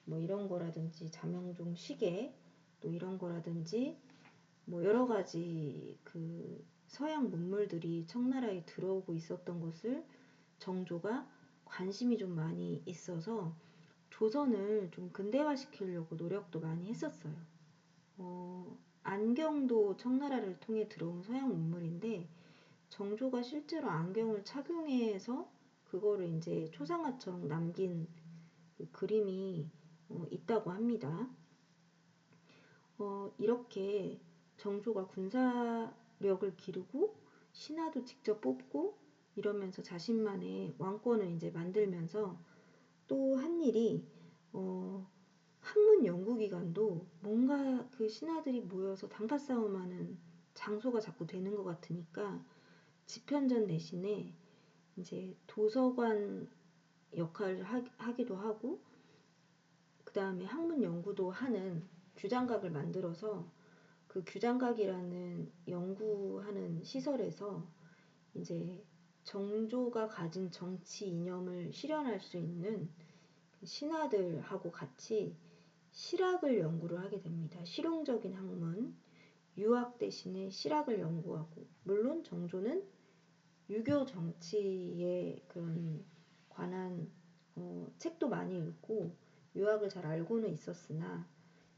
뭐 이런 거라든지 자명종 시계 또 이런 거라든지 뭐 여러 가지 그 서양 문물들이 청나라에 들어오고 있었던 것을 정조가 관심이 좀 많이 있어서 조선을 좀 근대화시키려고 노력도 많이 했었어요. 안경도 청나라를 통해 들어온 서양 문물인데 정조가 실제로 안경을 착용해서 그거를 이제 초상화처럼 남긴 그 그림이 있다고 합니다. 이렇게 정조가 군사력을 기르고 신하도 직접 뽑고 이러면서 자신만의 왕권을 이제 만들면서 또 한 일이 학문 연구기관도 뭔가 그 신하들이 모여서 당파 싸움하는 장소가 자꾸 되는 것 같으니까 집현전 대신에 이제 도서관 역할을 하기도 하고 그 다음에 학문 연구도 하는 규장각을 만들어서 그 규장각이라는 연구하는 시설에서 이제 정조가 가진 정치 이념을 실현할 수 있는 신하들하고 같이 실학을 연구를 하게 됩니다. 실용적인 학문, 유학 대신에 실학을 연구하고 물론 정조는 유교 정치에 그런 관한 책도 많이 읽고 유학을 잘 알고는 있었으나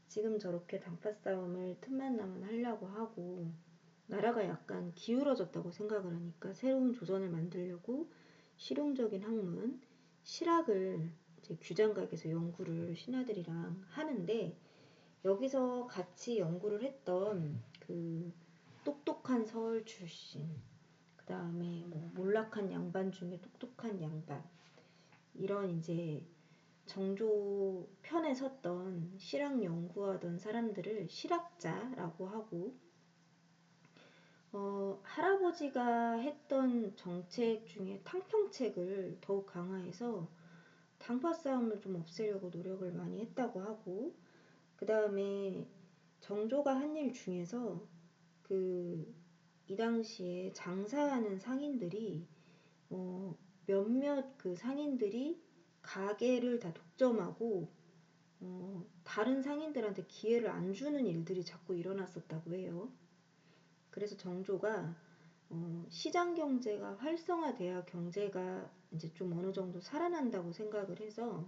지금 저렇게 당파 싸움을 틈만 나면 하려고 하고 나라가 약간 기울어졌다고 생각을 하니까 새로운 조선을 만들려고 실용적인 학문, 실학을 이제 규장각에서 연구를 신하들이랑 하는데 여기서 같이 연구를 했던 그 똑똑한 서울 출신, 그 다음에 뭐 몰락한 양반 중에 똑똑한 양반, 이런 이제 정조 편에 섰던 실학 연구하던 사람들을 실학자라고 하고 할아버지가 했던 정책 중에 탕평책을 더욱 강화해서 당파 싸움을 좀 없애려고 노력을 많이 했다고 하고 그 다음에 정조가 한 일 중에서 그 이 당시에 장사하는 상인들이 몇몇 그 상인들이 가게를 다 독점하고 다른 상인들한테 기회를 안 주는 일들이 자꾸 일어났었다고 해요. 그래서 정조가 시장 경제가 활성화돼야 경제가 이제 좀 어느 정도 살아난다고 생각을 해서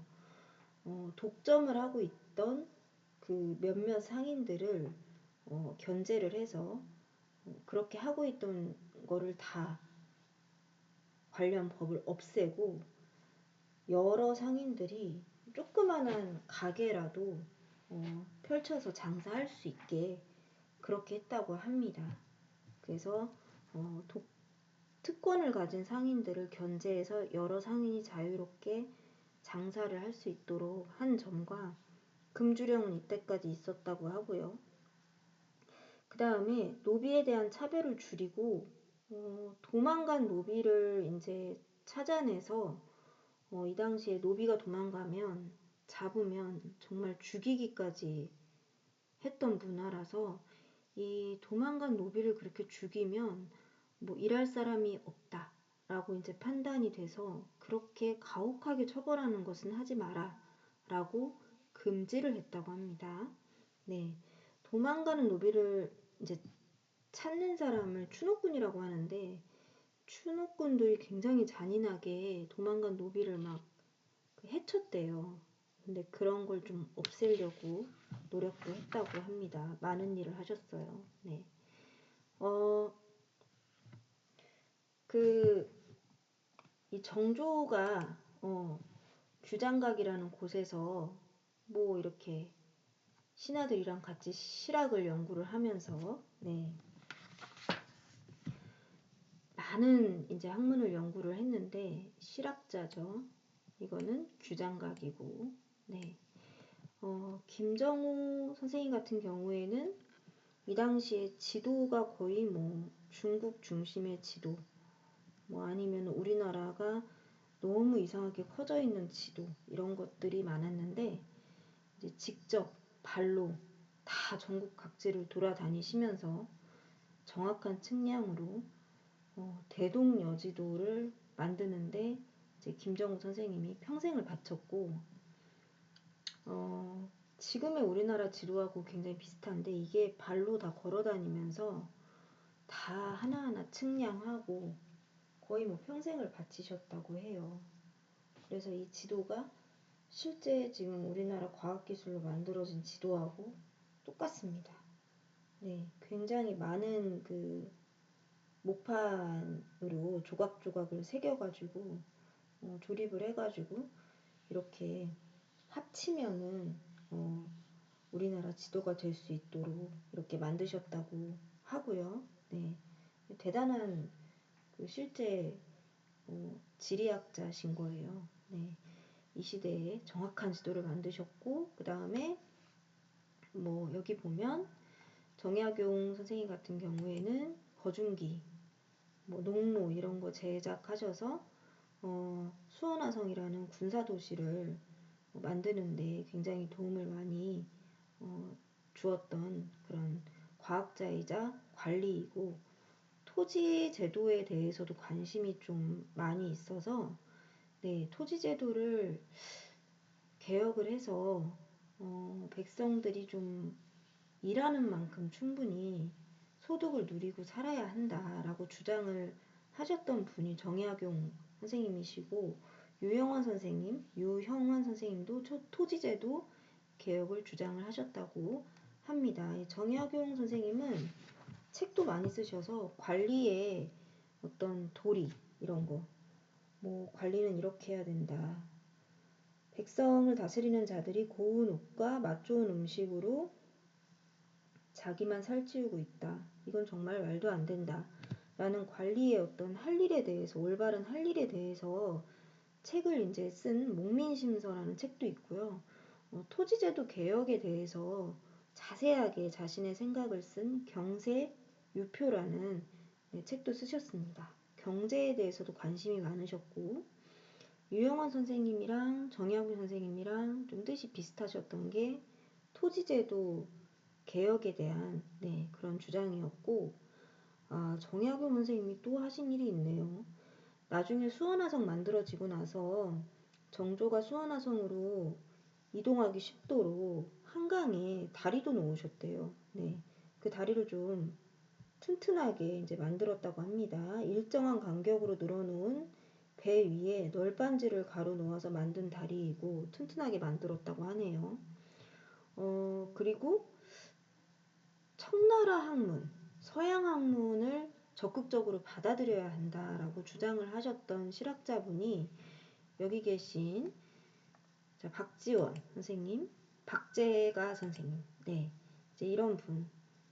독점을 하고 있던 그 몇몇 상인들을 견제를 해서 그렇게 하고 있던 거를 다 관련 법을 없애고 여러 상인들이 조그만한 가게라도 펼쳐서 장사할 수 있게 그렇게 했다고 합니다. 그래서 특권을 가진 상인들을 견제해서 여러 상인이 자유롭게 장사를 할 수 있도록 한 점과 금주령은 이때까지 있었다고 하고요. 그 다음에 노비에 대한 차별을 줄이고 도망간 노비를 이제 찾아내서 이 당시에 노비가 도망가면 잡으면 정말 죽이기까지 했던 문화라서 이 도망간 노비를 그렇게 죽이면 뭐 일할 사람이 없다라고 이제 판단이 돼서 그렇게 가혹하게 처벌하는 것은 하지 마라라고 금지를 했다고 합니다. 네, 도망가는 노비를 이제 찾는 사람을 추노꾼이라고 하는데 추노꾼들이 굉장히 잔인하게 도망간 노비를 막 해쳤대요. 근데 그런 걸 좀 없애려고 노력도 했다고 합니다. 많은 일을 하셨어요. 네. 이 정조가 규장각이라는 곳에서 뭐 이렇게 신하들이랑 같이 실학을 연구를 하면서 많은 이제 학문을 연구를 했는데 실학자죠. 이거는 규장각이고 김정호 선생님 같은 경우에는 이 당시에 지도가 거의 뭐 중국 중심의 지도 뭐 아니면 우리나라가 너무 이상하게 커져 있는 지도 이런 것들이 많았는데 이제 직접 발로 다 전국 각지를 돌아다니시면서 정확한 측량으로 대동여지도를 만드는데 이제 김정우 선생님이 평생을 바쳤고 지금의 우리나라 지도하고 굉장히 비슷한데 이게 발로 다 걸어 다니면서 다 하나하나 측량하고 거의 뭐 평생을 바치셨다고 해요. 그래서 이 지도가 실제 지금 우리나라 과학기술로 만들어진 지도하고 똑같습니다. 네, 굉장히 많은 그 목판으로 조각조각을 새겨가지고 조립을 해가지고 이렇게 합치면은 우리나라 지도가 될 수 있도록 이렇게 만드셨다고 하고요. 네, 대단한 그 실제 지리학자신 거예요. 네, 이 시대에 정확한 지도를 만드셨고 그 다음에 뭐 여기 보면 정약용 선생님 같은 경우에는 거중기, 뭐 농로 이런 거 제작하셔서 수원화성이라는 군사 도시를 만드는데 굉장히 도움을 많이 주었던 그런 과학자이자 관리이고 토지 제도에 대해서도 관심이 좀 많이 있어서 네, 토지 제도를 개혁을 해서 백성들이 좀 일하는 만큼 충분히 소득을 누리고 살아야 한다라고 주장을 하셨던 분이 정약용 선생님이시고 유형원 선생님도 토지제도 개혁을 주장을 하셨다고 합니다. 정약용 선생님은 책도 많이 쓰셔서 관리의 어떤 도리 이런 거, 뭐 관리는 이렇게 해야 된다. 백성을 다스리는 자들이 고운 옷과 맛 좋은 음식으로 자기만 살찌우고 있다. 이건 정말 말도 안 된다. 라는 관리의 어떤 할 일에 대해서, 올바른 할 일에 대해서 책을 이제 쓴 목민심서라는 책도 있고요. 토지제도 개혁에 대해서 자세하게 자신의 생각을 쓴 경세유표라는 책도 쓰셨습니다. 경제에 대해서도 관심이 많으셨고 유영원 선생님이랑 정약용 선생님이랑 좀 뜻이 비슷하셨던 게 토지제도 개혁에 대한 그런 주장이었고 정약용 선생님이 또 하신 일이 있네요. 나중에 수원화성 만들어지고 나서 정조가 수원화성으로 이동하기 쉽도록 한강에 다리도 놓으셨대요. 네, 그 다리를 좀 튼튼하게 이제 만들었다고 합니다. 일정한 간격으로 늘어놓은 배 위에 널빤지를 가로 놓아서 만든 다리이고 튼튼하게 만들었다고 하네요. 그리고 청나라 학문, 서양 학문을 적극적으로 받아들여야 한다라고 주장을 하셨던 실학자분이 여기 계신 박지원 선생님, 박재가 선생님, 네, 이제 이런 분.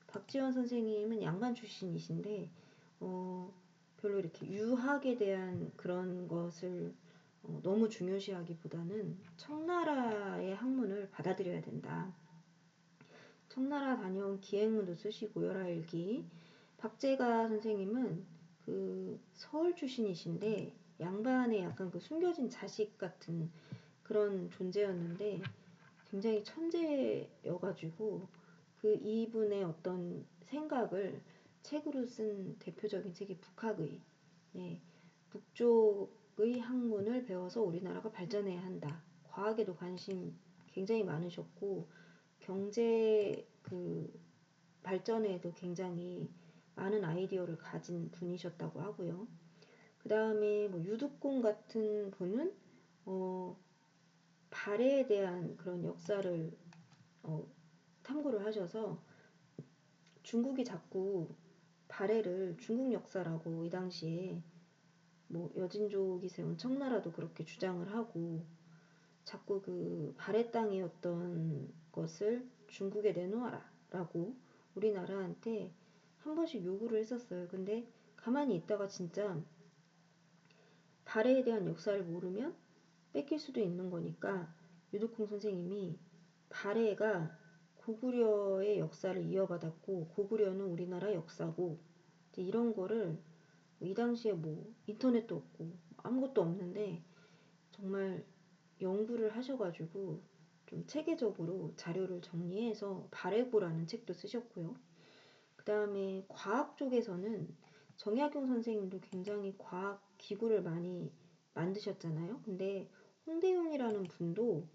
박지원 선생님은 양반 출신이신데 별로 이렇게 유학에 대한 그런 것을 너무 중요시하기보다는 청나라의 학문을 받아들여야 된다. 청나라 다녀온 기행문도 쓰시고 열하일기. 박재가 선생님은 그 서울 출신이신데 양반의 약간 그 숨겨진 자식 같은 그런 존재였는데 굉장히 천재여가지고 그 이분의 어떤 생각을 책으로 쓴 대표적인 책이 북학의 네, 북쪽의 학문을 배워서 우리나라가 발전해야 한다. 과학에도 관심 굉장히 많으셨고 경제 그 발전에도 굉장히 많은 아이디어를 가진 분이셨다고 하고요. 그 다음에 뭐 유득공 같은 분은 발해에 대한 그런 역사를 탐구를 하셔서 중국이 자꾸 발해를 중국 역사라고 이 당시에 뭐 여진족이 세운 청나라도 그렇게 주장을 하고 자꾸 그 발해 땅이었던 것을 중국에 내놓아라 라고 우리나라한테 한 번씩 요구를 했었어요. 근데 가만히 있다가 진짜 발해에 대한 역사를 모르면 뺏길 수도 있는 거니까 유득홍 선생님이 발해가 고구려의 역사를 이어받았고 고구려는 우리나라 역사고 이런 거를 이 당시에 뭐 인터넷도 없고 아무것도 없는데 정말 연구를 하셔가지고 좀 체계적으로 자료를 정리해서 발해고라는 책도 쓰셨고요. 그 다음에 과학 쪽에서는 정약용 선생님도 굉장히 과학 기구를 많이 만드셨잖아요. 근데 홍대용이라는 분도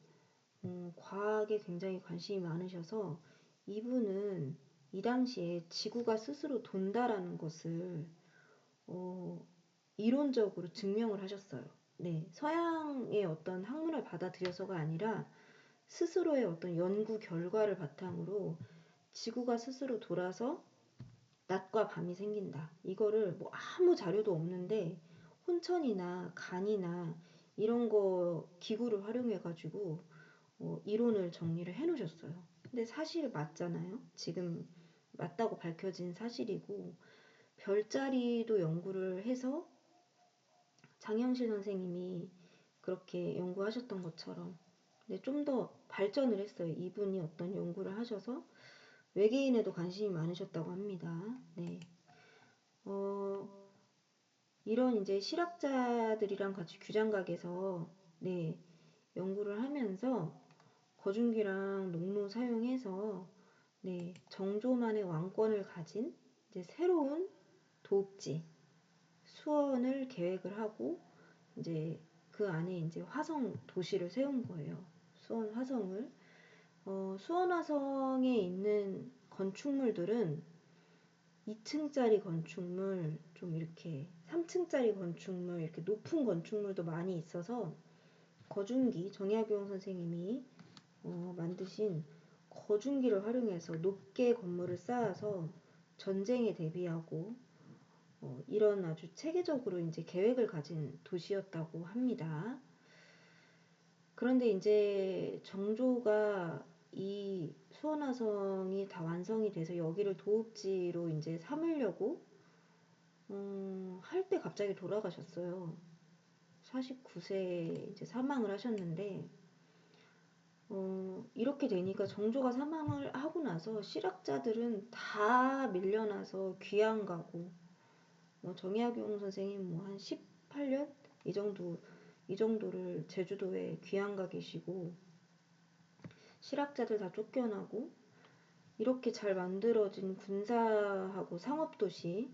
과학에 굉장히 관심이 많으셔서 이분은 이 당시에 지구가 스스로 돈다라는 것을 어, 이론적으로 증명을 하셨어요. 네, 서양의 어떤 학문을 받아들여서가 아니라 스스로의 어떤 연구 결과를 바탕으로 지구가 스스로 돌아서 낮과 밤이 생긴다. 이거를 뭐 아무 자료도 없는데 혼천이나 간이나 이런 거 기구를 활용해가지고 이론을 정리를 해놓으셨어요. 근데 사실 맞잖아요. 지금 맞다고 밝혀진 사실이고 별자리도 연구를 해서 장영실 선생님이 그렇게 연구하셨던 것처럼 근데 좀 더 발전을 했어요. 이분이 어떤 연구를 하셔서 외계인에도 관심이 많으셨다고 합니다. 네. 어, 이런 이제 실학자들이랑 같이 규장각에서 네, 연구를 하면서 거중기랑 농로 사용해서 네, 정조만의 왕권을 가진 이제 새로운 도읍지 수원을 계획을 하고 이제 그 안에 이제 화성 도시를 세운 거예요. 수원 화성을 수원 화성에 있는 건축물들은 2층짜리 건축물, 좀 이렇게 3층짜리 건축물, 이렇게 높은 건축물도 많이 있어서 거중기, 정약용 선생님이 만드신 거중기를 활용해서 높게 건물을 쌓아서 전쟁에 대비하고 이런 아주 체계적으로 이제 계획을 가진 도시였다고 합니다. 그런데 이제 정조가 이 수원화성이 다 완성이 돼서 여기를 도읍지로 이제 삼으려고 할 때 갑자기 돌아가셨어요. 49세에 이제 사망을 하셨는데 이렇게 되니까 정조가 사망을 하고 나서 실학자들은 다 밀려나서 귀양 가고 정약용 선생님 뭐 한 18년 이 정도를 제주도에 귀양 가 계시고 실학자들 다 쫓겨나고 이렇게 잘 만들어진 군사하고 상업도시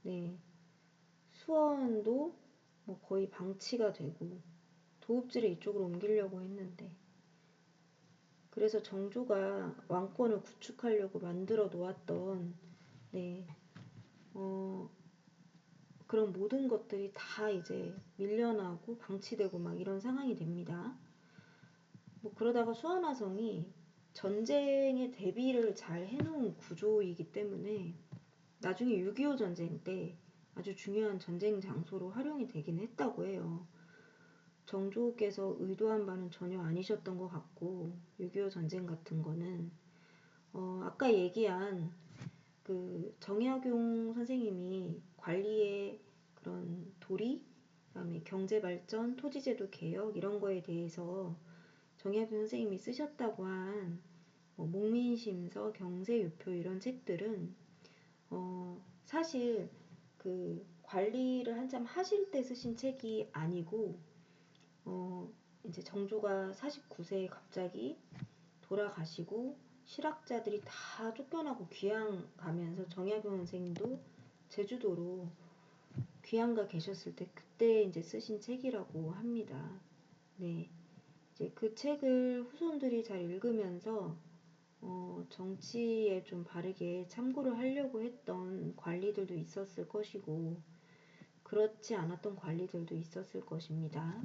네, 수원도 뭐 거의 방치가 되고 도읍지를 이쪽으로 옮기려고 했는데 그래서 정조가 왕권을 구축하려고 만들어 놓았던 네, 그런 모든 것들이 다 이제 밀려나고 방치되고 막 이런 상황이 됩니다. 뭐 그러다가 수원화성이 전쟁에 대비를 잘 해놓은 구조이기 때문에 나중에 6.25 전쟁 때 아주 중요한 전쟁 장소로 활용이 되긴 했다고 해요. 정조께서 의도한 바는 전혀 아니셨던 것 같고 6.25 전쟁 같은 거는 아까 얘기한 그 정약용 선생님이 관리의 그런 도리, 그다음에 경제발전, 토지제도 개혁 이런 거에 대해서 정약용 선생님이 쓰셨다고 한 목민심서, 경세유표 이런 책들은 사실 그 관리를 한참 하실 때 쓰신 책이 아니고 이제 정조가 49세에 갑자기 돌아가시고 실학자들이 다 쫓겨나고 귀양 가면서 정약용 선생님도 제주도로 귀양가 계셨을 때 그때 이제 쓰신 책이라고 합니다. 네. 이제 그 책을 후손들이 잘 읽으면서 정치에 좀 바르게 참고를 하려고 했던 관리들도 있었을 것이고 그렇지 않았던 관리들도 있었을 것입니다.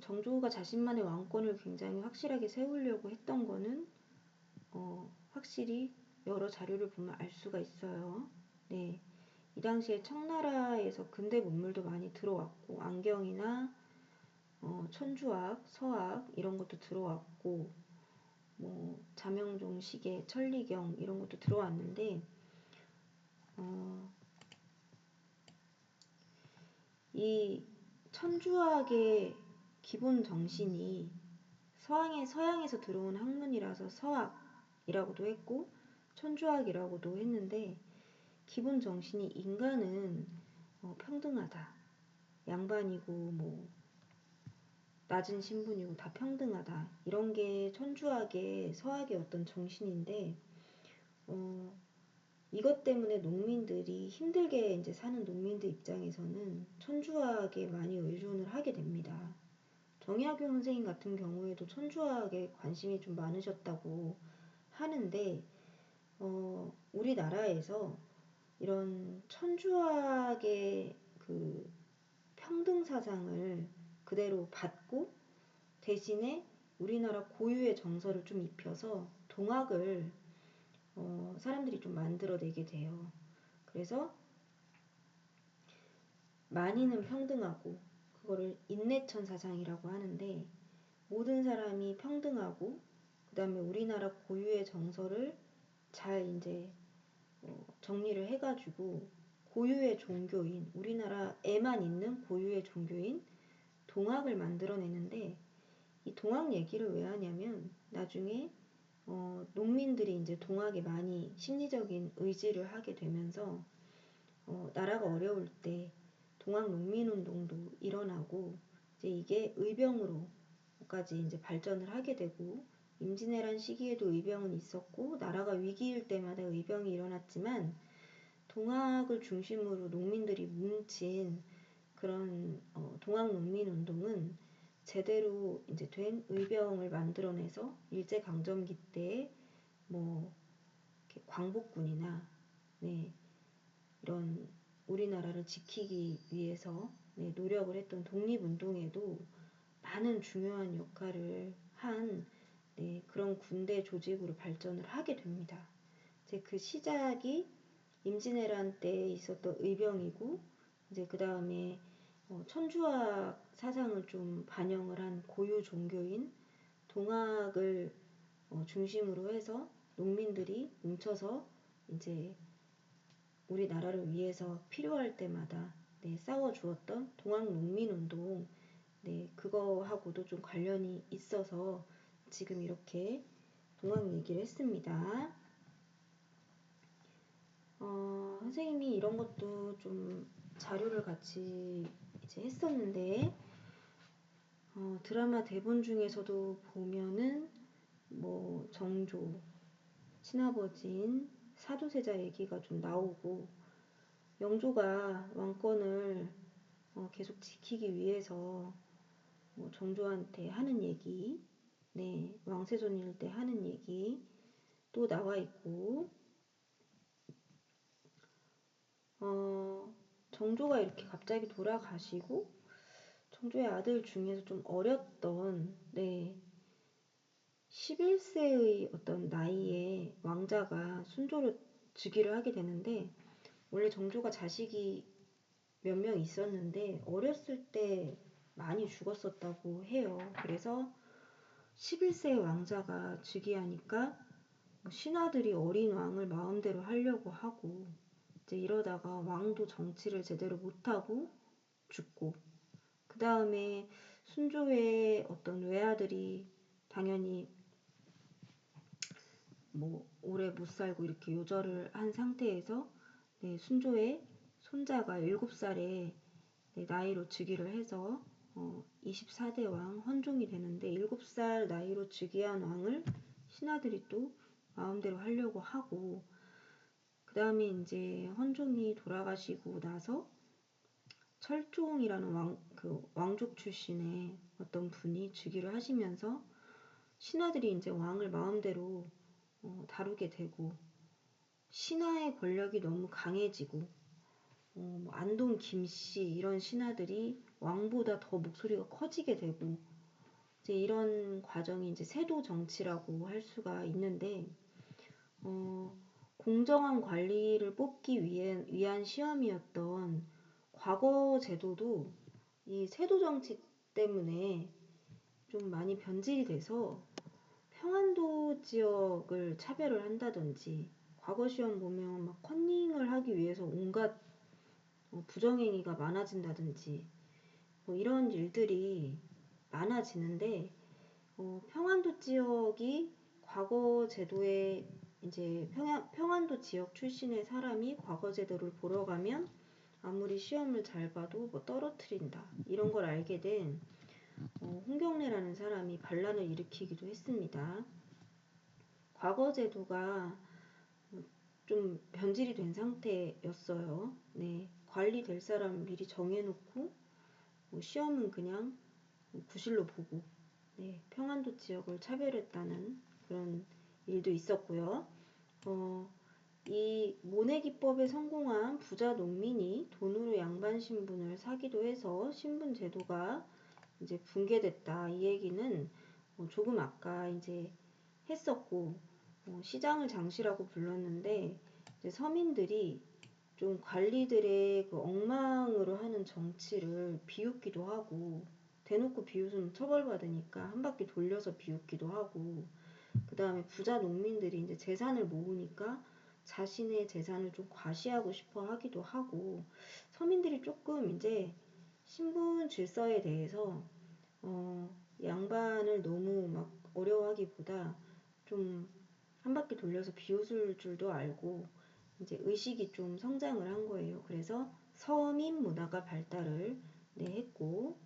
정조가 자신만의 왕권을 굉장히 확실하게 세우려고 했던 거는 확실히 여러 자료를 보면 알 수가 있어요. 네. 이 당시에 청나라에서 근대 문물도 많이 들어왔고 안경이나 천주학, 서학 이런 것도 들어왔고 뭐 자명종 시계, 천리경 이런 것도 들어왔는데 이 천주학의 기본 정신이 서양에서 들어온 학문이라서 서학이라고도 했고 천주학이라고도 했는데 기본 정신이 인간은 평등하다. 양반이고 뭐 낮은 신분이고 다 평등하다. 이런 게 천주학의 서학의 어떤 정신인데, 이것 때문에 농민들이 힘들게 이제 사는 농민들 입장에서는 천주학에 많이 의존을 하게 됩니다. 정약용 선생님 같은 경우에도 천주학에 관심이 좀 많으셨다고 하는데, 우리나라에서 이런 천주학의 그 평등 사상을 그대로 받고 대신에 우리나라 고유의 정서를 좀 입혀서 동학을 사람들이 좀 만들어내게 돼요. 그래서 만인은 평등하고 그거를 인내천 사상이라고 하는데, 모든 사람이 평등하고 그 다음에 우리나라 고유의 정서를 잘 이제 정리를 해가지고 고유의 종교인, 우리나라에만 있는 고유의 종교인 동학을 만들어내는데, 이 동학 얘기를 왜 하냐면 나중에 농민들이 이제 동학에 많이 심리적인 의지를 하게 되면서 나라가 어려울 때 동학 농민운동도 일어나고 이제 이게 의병으로까지 이제 발전을 하게 되고, 임진왜란 시기에도 의병은 있었고 나라가 위기일 때마다 의병이 일어났지만 동학을 중심으로 농민들이 뭉친 그런 동학 농민운동은 제대로 이제 된 의병을 만들어내서 일제강점기 때 뭐 광복군이나 네, 이런 우리나라를 지키기 위해서 네, 노력을 했던 독립운동에도 많은 중요한 역할을 한 네, 그런 군대 조직으로 발전을 하게 됩니다. 이제 그 시작이 임진왜란 때 있었던 의병이고, 이제 그 다음에 천주학 사상을 좀 반영을 한 고유 종교인 동학을 중심으로 해서 농민들이 뭉쳐서 이제 우리나라를 위해서 필요할 때마다 네, 싸워주었던 동학농민운동, 네, 그거하고도 좀 관련이 있어서 지금 이렇게 동학 얘기를 했습니다. 선생님이 이런 것도 좀 자료를 같이 이제 했었는데, 드라마 대본 중에서도 보면은 뭐 정조, 친아버지인 사도세자 얘기가 좀 나오고, 영조가 왕권을 계속 지키기 위해서 뭐 정조한테 하는 얘기, 네, 왕세손일 때 하는 얘기 또 나와 있고, 정조가 이렇게 갑자기 돌아가시고 정조의 아들 중에서 좀 어렸던 네, 11세의 어떤 나이에 왕자가 순조로 즉위를 하게 되는데, 원래 정조가 자식이 몇 명 있었는데 어렸을 때 많이 죽었었다고 해요. 그래서 11세 왕자가 즉위하니까 신하들이 어린 왕을 마음대로 하려고 하고, 이제 이러다가 왕도 정치를 제대로 못하고 죽고, 그 다음에 순조의 어떤 외아들이 당연히 뭐 오래 못 살고 이렇게 요절을 한 상태에서 네, 순조의 손자가 7살에 네, 나이로 즉위를 해서 24대 왕 헌종이 되는데, 7살 나이로 즉위한 왕을 신하들이 또 마음대로 하려고 하고, 그 다음에 이제 헌종이 돌아가시고 나서 철종이라는 왕족 출신의 어떤 분이 즉위를 하시면서 신하들이 이제 왕을 마음대로 다루게 되고, 신하의 권력이 너무 강해지고, 뭐 안동 김씨 이런 신하들이 왕보다 더 목소리가 커지게 되고, 이제 이런 과정이 이제 세도 정치라고 할 수가 있는데, 공정한 관리를 뽑기 위한 시험이었던 과거 제도도 이 세도 정치 때문에 좀 많이 변질이 돼서 평안도 지역을 차별을 한다든지, 과거 시험 보면 막 컨닝을 하기 위해서 온갖 부정행위가 많아진다든지 뭐 이런 일들이 많아지는데, 평안도 지역이 과거 제도에 이제 평안도 지역 출신의 사람이 과거 제도를 보러 가면 아무리 시험을 잘 봐도 뭐 떨어뜨린다. 이런 걸 알게 된 홍경래라는 사람이 반란을 일으키기도 했습니다. 과거 제도가 좀 변질이 된 상태였어요. 네, 관리될 사람 미리 정해놓고 시험은 그냥 구실로 보고 평안도 지역을 차별했다는 그런 일도 있었고요. 이 모내 기법에 성공한 부자 농민이 돈으로 양반 신분을 사기도 해서 신분 제도가 이제 붕괴됐다. 이 얘기는 조금 아까 이제 했었고 시장을 장시라고 불렀는데 이제 서민들이 좀 관리들의 그 엉망으로 하는 정치를 비웃기도 하고 대놓고 비웃으면 처벌받으니까 한 바퀴 돌려서 비웃기도 하고 그 다음에 부자 농민들이 이제 재산을 모으니까 자신의 재산을 좀 과시하고 싶어 하기도 하고 서민들이 조금 이제 신분 질서에 대해서 양반을 너무 막 어려워하기보다 좀 한 바퀴 돌려서 비웃을 줄도 알고 이제 의식이 좀 성장을 한 거예요. 그래서 서민 문화가 발달을 했고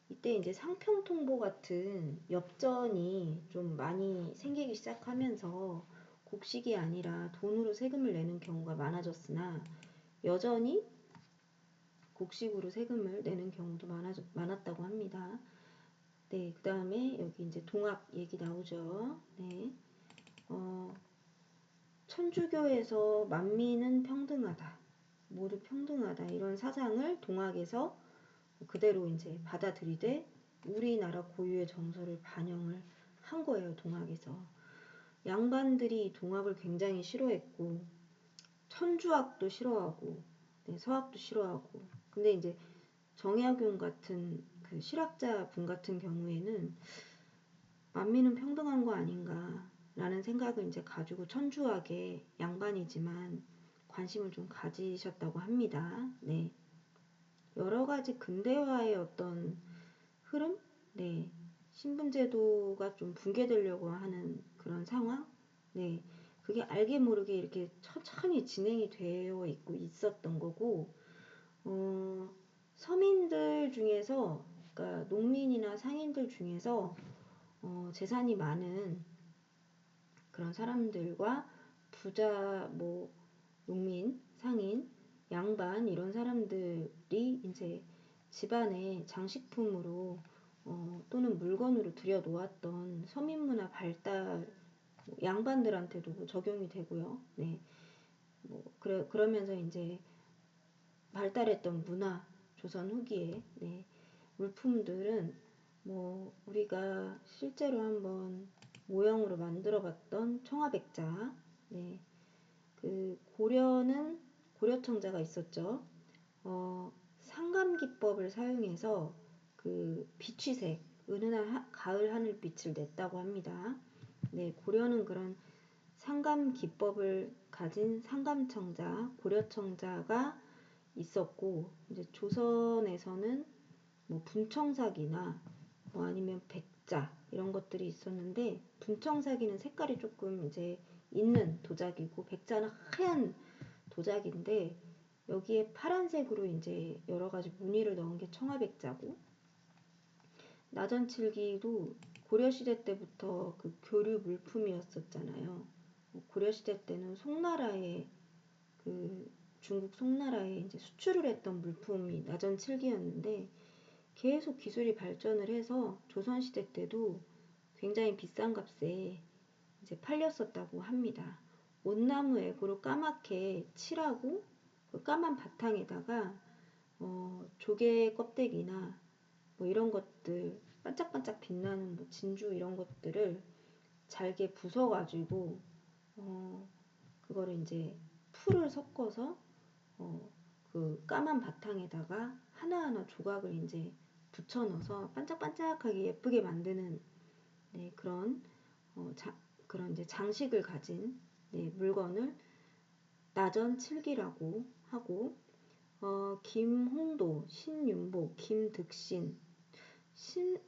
이때 이제 상평통보 같은 엽전이 좀 많이 생기기 시작하면서 곡식이 아니라 돈으로 세금을 내는 경우가 많아졌으나 여전히 곡식으로 세금을 내는 경우도 많았다고 합니다. 네, 그 다음에 여기 이제 동학 얘기 나오죠. 네, 천주교에서 만민은 평등하다, 모두 평등하다 이런 사상을 동학에서 그대로 이제 받아들이되 우리나라 고유의 정서를 반영을 한 거예요. 동학에서 양반들이 동학을 굉장히 싫어했고 천주학도 싫어하고 서학도 싫어하고 근데 이제 정약용 같은 그 실학자 분 같은 경우에는 만민은 평등한 거 아닌가 라는 생각을 이제 가지고 천주학에 양반이지만 관심을 좀 가지셨다고 합니다. 네. 여러 가지 근대화의 어떤 흐름? 네. 신분제도가 좀 붕괴되려고 하는 그런 상황? 네. 그게 알게 모르게 이렇게 천천히 진행이 되어 있고 있었던 거고, 서민들 중에서, 그러니까 농민이나 상인들 중에서 재산이 많은 그런 사람들과 부자, 뭐, 농민, 상인, 양반 이런 사람들이 이제 집안에 장식품으로 또는 물건으로 들여놓았던 서민문화 발달 양반들한테도 적용이 되고요. 네, 그러면서 이제 발달했던 문화 조선 후기에 물품들은 뭐 우리가 실제로 한번 모형으로 만들어봤던 청아백자, 그 고려는 고려청자가 있었죠. 상감기법을 사용해서 그 비취색, 은은한 가을 하늘빛을 냈다고 합니다. 고려는 그런 상감기법을 가진 상감청자, 고려청자가 있었고, 이제 조선에서는 뭐 분청사기나 뭐 아니면 백자 이런 것들이 있었는데, 분청사기는 색깔이 조금 이제 있는 도자기고, 백자는 하얀 도자기인데, 여기에 파란색으로 이제 여러 가지 무늬를 넣은 게 청아백자고, 나전칠기도 고려시대 때부터 그 교류 물품이었었잖아요. 고려시대 때는 송나라에 그 중국 송나라에 이제 수출을 했던 물품이 나전칠기였는데 계속 기술이 발전을 해서 조선시대 때도 굉장히 비싼 값에 이제 팔렸었다고 합니다. 온나무 액으로 까맣게 칠하고 그 까만 바탕에다가 조개 껍데기나 뭐 이런 것들 반짝반짝 빛나는 뭐 진주 이런 것들을 잘게 부숴가지고 그거를 이제 풀을 섞어서 그 까만 바탕에다가 하나하나 조각을 이제 붙여넣어서 반짝반짝하게 예쁘게 만드는 그런 그런 이제 장식을 가진 물건을 나전칠기라고 하고 김홍도, 신윤복, 김득신,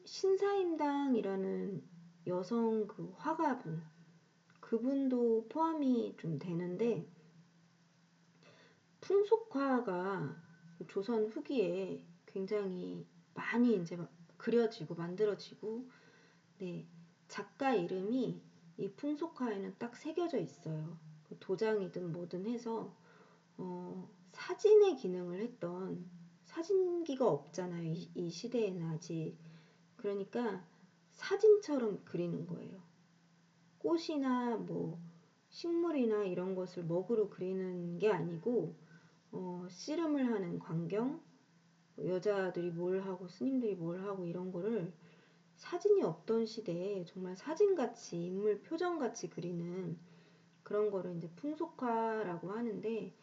신사임당이라는 여성 그 화가분 그분도 포함이 좀 되는데 풍속화가 조선 후기에 굉장히 많이 이제 그려지고 만들어지고, 네, 작가 이름이 이 풍속화에는 딱 새겨져 있어요. 도장이든 뭐든 해서 사진의 기능을 했던, 사진기가 없잖아요. 이 시대에는 아직. 그러니까 사진처럼 그리는 거예요. 꽃이나 뭐 식물이나 이런 것을 먹으로 그리는 게 아니고 씨름을 하는 광경, 여자들이 뭘 하고 스님들이 뭘 하고 이런 거를 사진이 없던 시대에 정말 사진같이 인물 표정같이 그리는 그런 거를 이제 풍속화라고 하는데,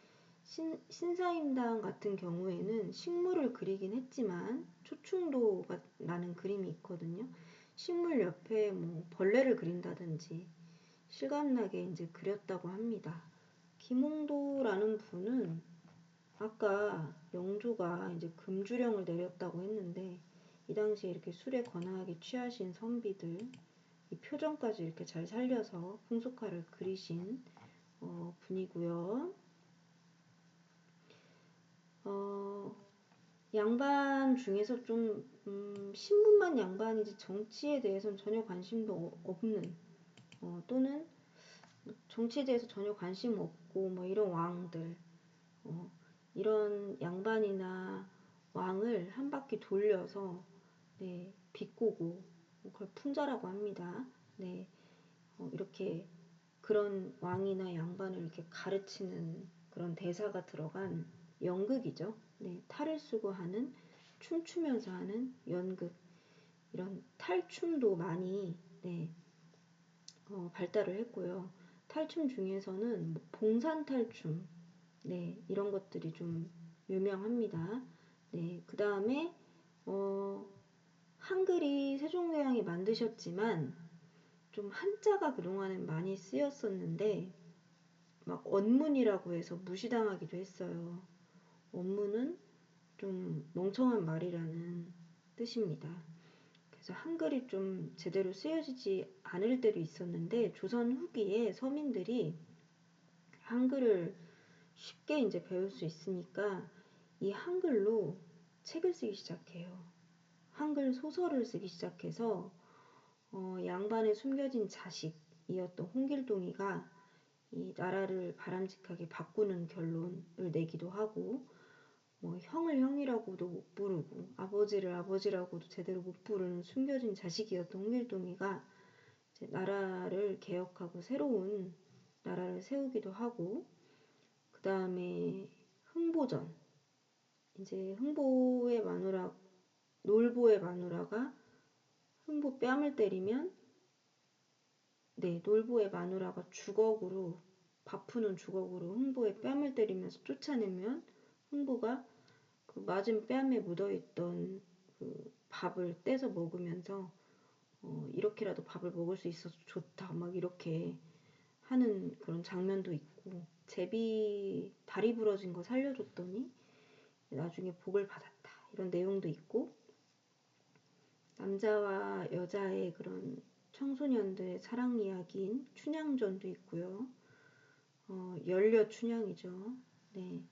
신사임당 같은 경우에는 식물을 그리긴 했지만 초충도가 나는 그림이 있거든요. 식물 옆에 뭐 벌레를 그린다든지 실감나게 이제 그렸다고 합니다. 김홍도라는 분은 아까 영조가 이제 금주령을 내렸다고 했는데, 이 당시에 이렇게 술에 거나하게 취하신 선비들 이 표정까지 이렇게 잘 살려서 풍속화를 그리신 분이고요. 양반 중에서 좀 신분만 양반이지 정치에 대해서는 전혀 관심도 없는, 또는 정치에 대해서 전혀 관심 없고 뭐 이런 왕들, 어, 이런 양반이나 왕을 한 바퀴 돌려서, 네, 비꼬고 그걸 풍자라고 합니다. 네, 이렇게 그런 왕이나 양반을 이렇게 가르치는 그런 대사가 들어간 연극이죠. 네, 탈을 쓰고 하는, 춤추면서 하는 연극, 이런 탈춤도 많이, 네, 발달을 했고요. 탈춤 중에서는 뭐 봉산 탈춤, 네, 이런 것들이 좀 유명합니다. 네, 그 다음에 한글이 세종대왕이 만드셨지만 좀 한자가 그동안은 많이 쓰였었는데 막 언문이라고 해서 무시당하기도 했어요. 언문은 좀 멍청한 말이라는 뜻입니다. 그래서 한글이 좀 제대로 쓰여지지 않을 때도 있었는데, 조선 후기에 서민들이 한글을 쉽게 이제 배울 수 있으니까 이 한글로 책을 쓰기 시작해요. 한글 소설을 쓰기 시작해서 양반의 숨겨진 자식이었던 홍길동이가 이 나라를 바람직하게 바꾸는 결론을 내기도 하고, 뭐 형을 형이라고도 못 부르고 아버지를 아버지라고도 제대로 못 부르는 숨겨진 자식이었던 홍길동이가 이제 나라를 개혁하고 새로운 나라를 세우기도 하고, 그 다음에 흥보전, 이제 흥보의 마누라, 놀보의 마누라가 흥보 뺨을 때리면, 네, 놀보의 마누라가 주걱으로, 바푸는 주걱으로 흥보의 뺨을 때리면서 쫓아내면 흥보가 그 맞은 뺨에 묻어있던 그 밥을 떼서 먹으면서 이렇게라도 밥을 먹을 수 있어서 좋다 막 이렇게 하는 그런 장면도 있고, 제비 다리 부러진 거 살려줬더니 나중에 복을 받았다 이런 내용도 있고, 남자와 여자의 그런 청소년들의 사랑 이야기인 춘향전도 있고요. 연려 춘향이죠. 네.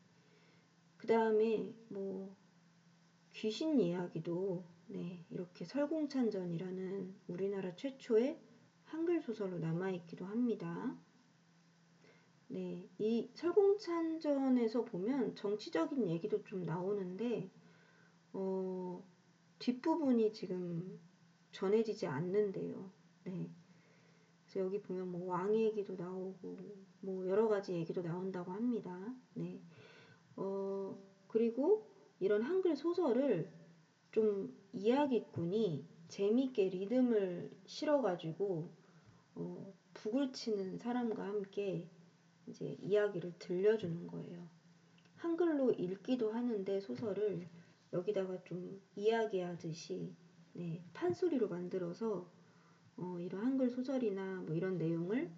그 다음에 뭐 귀신 이야기도, 네, 이렇게 설공찬전이라는 우리나라 최초의 한글 소설로 남아있기도 합니다. 네, 이 설공찬전에서 보면 정치적인 얘기도 좀 나오는데 뒷부분이 지금 전해지지 않는데요. 네. 그래서 여기 보면 뭐 왕 얘기도 나오고 뭐 여러 가지 얘기도 나온다고 합니다. 네. 그리고 이런 한글 소설을 좀 이야기꾼이 재미있게 리듬을 실어가지고 북을 치는 사람과 함께 이제 이야기를 들려주는 거예요. 한글로 읽기도 하는데 소설을 여기다가 좀 이야기하듯이, 네, 판소리로 만들어서 이런 한글 소설이나 뭐 이런 내용을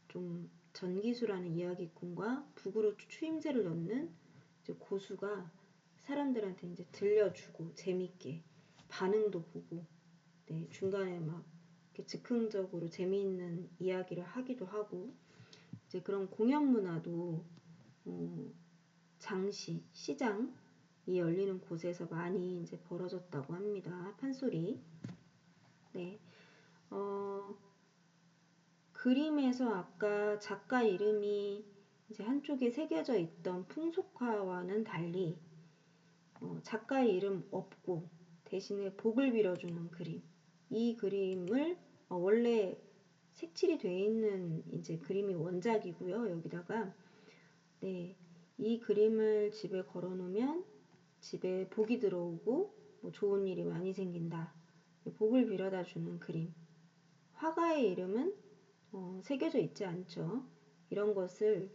좀 전기수라는 이야기꾼과 북으로 추임새를 넣는 이제 고수가 사람들한테 이제 들려주고 재밌게 반응도 보고, 네, 중간에 막 이렇게 즉흥적으로 재미있는 이야기를 하기도 하고, 이제 그런 공연 문화도 장시, 시장, 이 열리는 곳에서 많이 이제 벌어졌다고 합니다. 판소리. 네. 그림에서 아까 작가 이름이 이제 한쪽에 새겨져 있던 풍속화와는 달리 작가의 이름 없고 대신에 복을 빌어주는 그림. 이 그림을 원래 색칠이 되어 있는 이제 그림이 원작이고요. 여기다가 네, 이 그림을 집에 걸어놓으면 집에 복이 들어오고 뭐 좋은 일이 많이 생긴다. 복을 빌어다 주는 그림. 화가의 이름은 새겨져 있지 않죠. 이런 것을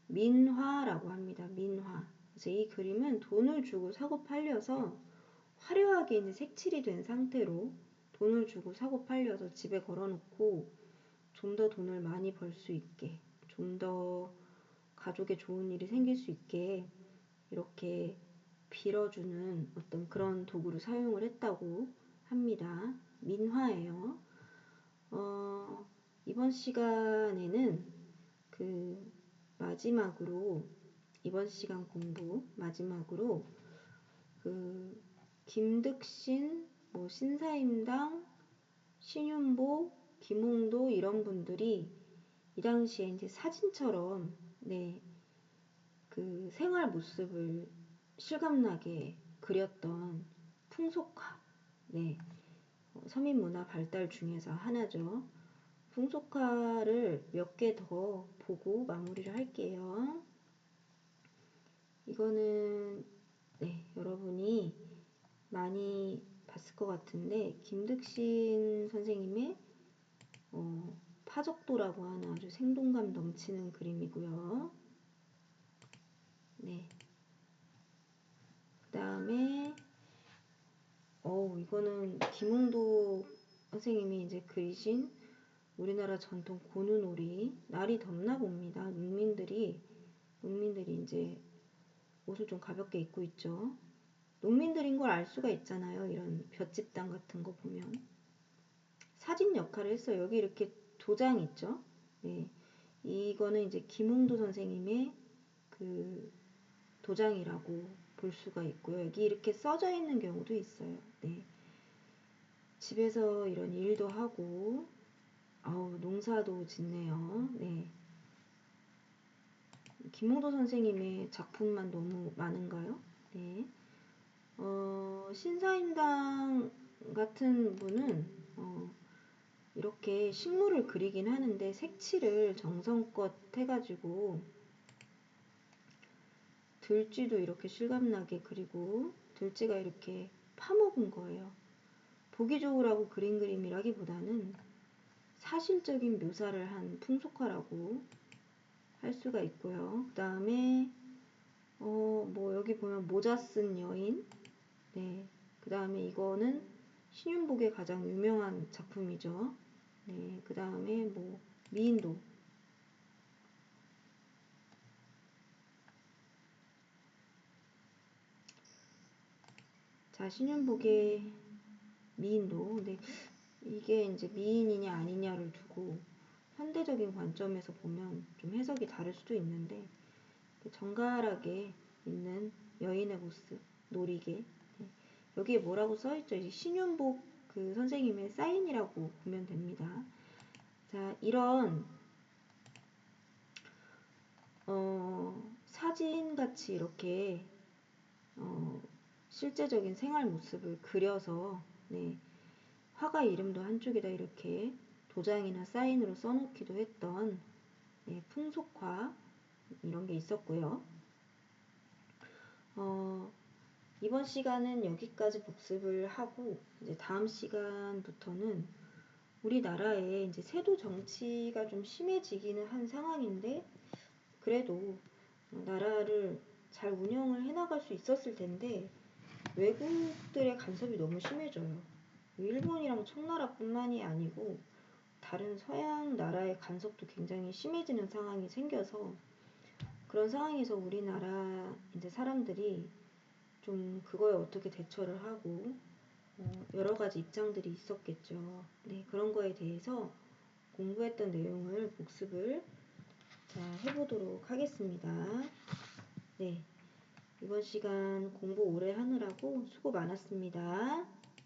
민화라고 합니다. 민화. 그래서 이 그림은 돈을 주고 사고 팔려서 화려하게 이제 색칠이 된 상태로 돈을 주고 사고 팔려서 집에 걸어놓고 좀 더 돈을 많이 벌 수 있게, 좀 더 가족에 좋은 일이 생길 수 있게 이렇게 빌어주는 어떤 그런 도구로 사용을 했다고 합니다. 민화예요. 이번 시간에는 그 마지막으로 이번 시간 공부 마지막으로 그 김득신, 뭐 신사임당, 신윤복, 김홍도 이런 분들이 이 당시에 이제 사진처럼 네, 그 생활 모습을 실감나게 그렸던 풍속화, 네, 서민문화 발달 중에서 하나죠. 풍속화를 몇 개 더 보고 마무리를 할게요. 이거는 네, 여러분이 많이 봤을 것 같은데 김득신 선생님의 파적도라고 하는 아주 생동감 넘치는 그림이고요. 네. 그 다음에 이거는 김홍도 선생님이 이제 그리신 우리나라 전통 고누놀이. 날이 덥나 봅니다. 농민들이 이제 옷을 좀 가볍게 입고 있죠. 농민들인 걸 알 수가 있잖아요. 이런 볏짚단 같은 거 보면. 사진 역할을 했어요. 여기 이렇게 도장 있죠. 네. 이거는 이제 김홍도 선생님의 그 도장이라고 볼 수가 있고요. 여기 이렇게 써져 있는 경우도 있어요. 네. 집에서 이런 일도 하고, 농사도 짓네요. 네. 김홍도 선생님의 작품만 너무 많은가요? 네. 신사임당 같은 분은, 이렇게 식물을 그리긴 하는데 색칠을 정성껏 해가지고 들쥐도 이렇게 실감나게 그리고 들쥐가 이렇게 파먹은 거예요. 보기 좋으라고 그린 그림이라기보다는 사실적인 묘사를 한 풍속화라고 할 수가 있고요. 그 다음에 뭐 여기 보면 모자 쓴 여인, 네. 그 다음에 이거는 신윤복의 가장 유명한 작품이죠. 네. 그 다음에 뭐 미인도. 자, 신윤복의 미인도. 네. 이게 이제 미인이냐 아니냐를 두고 현대적인 관점에서 보면 좀 해석이 다를 수도 있는데 정갈하게 있는 여인의 모습, 노리개. 네. 여기에 뭐라고 써있죠? 신윤복 그 선생님의 사인이라고 보면 됩니다. 자, 이런 사진같이 이렇게 실제적인 생활 모습을 그려서 네, 화가 이름도 한쪽에다 이렇게 도장이나 사인으로 써놓기도 했던 네, 풍속화 이런 게 있었고요. 이번 시간은 여기까지 복습을 하고 이제 다음 시간부터는 우리나라에 이제 세도 정치가 좀 심해지기는 한 상황인데 그래도 나라를 잘 운영을 해나갈 수 있었을 텐데 외국들의 간섭이 너무 심해져요. 일본이랑 청나라뿐만이 아니고 다른 서양 나라의 간섭도 굉장히 심해지는 상황이 생겨서 그런 상황에서 우리나라 이제 사람들이 좀 그거에 어떻게 대처를 하고 여러 가지 입장들이 있었겠죠. 네, 그런 거에 대해서 공부했던 내용을 복습을 자, 해보도록 하겠습니다. 네, 이번 시간 공부 오래 하느라고 수고 많았습니다.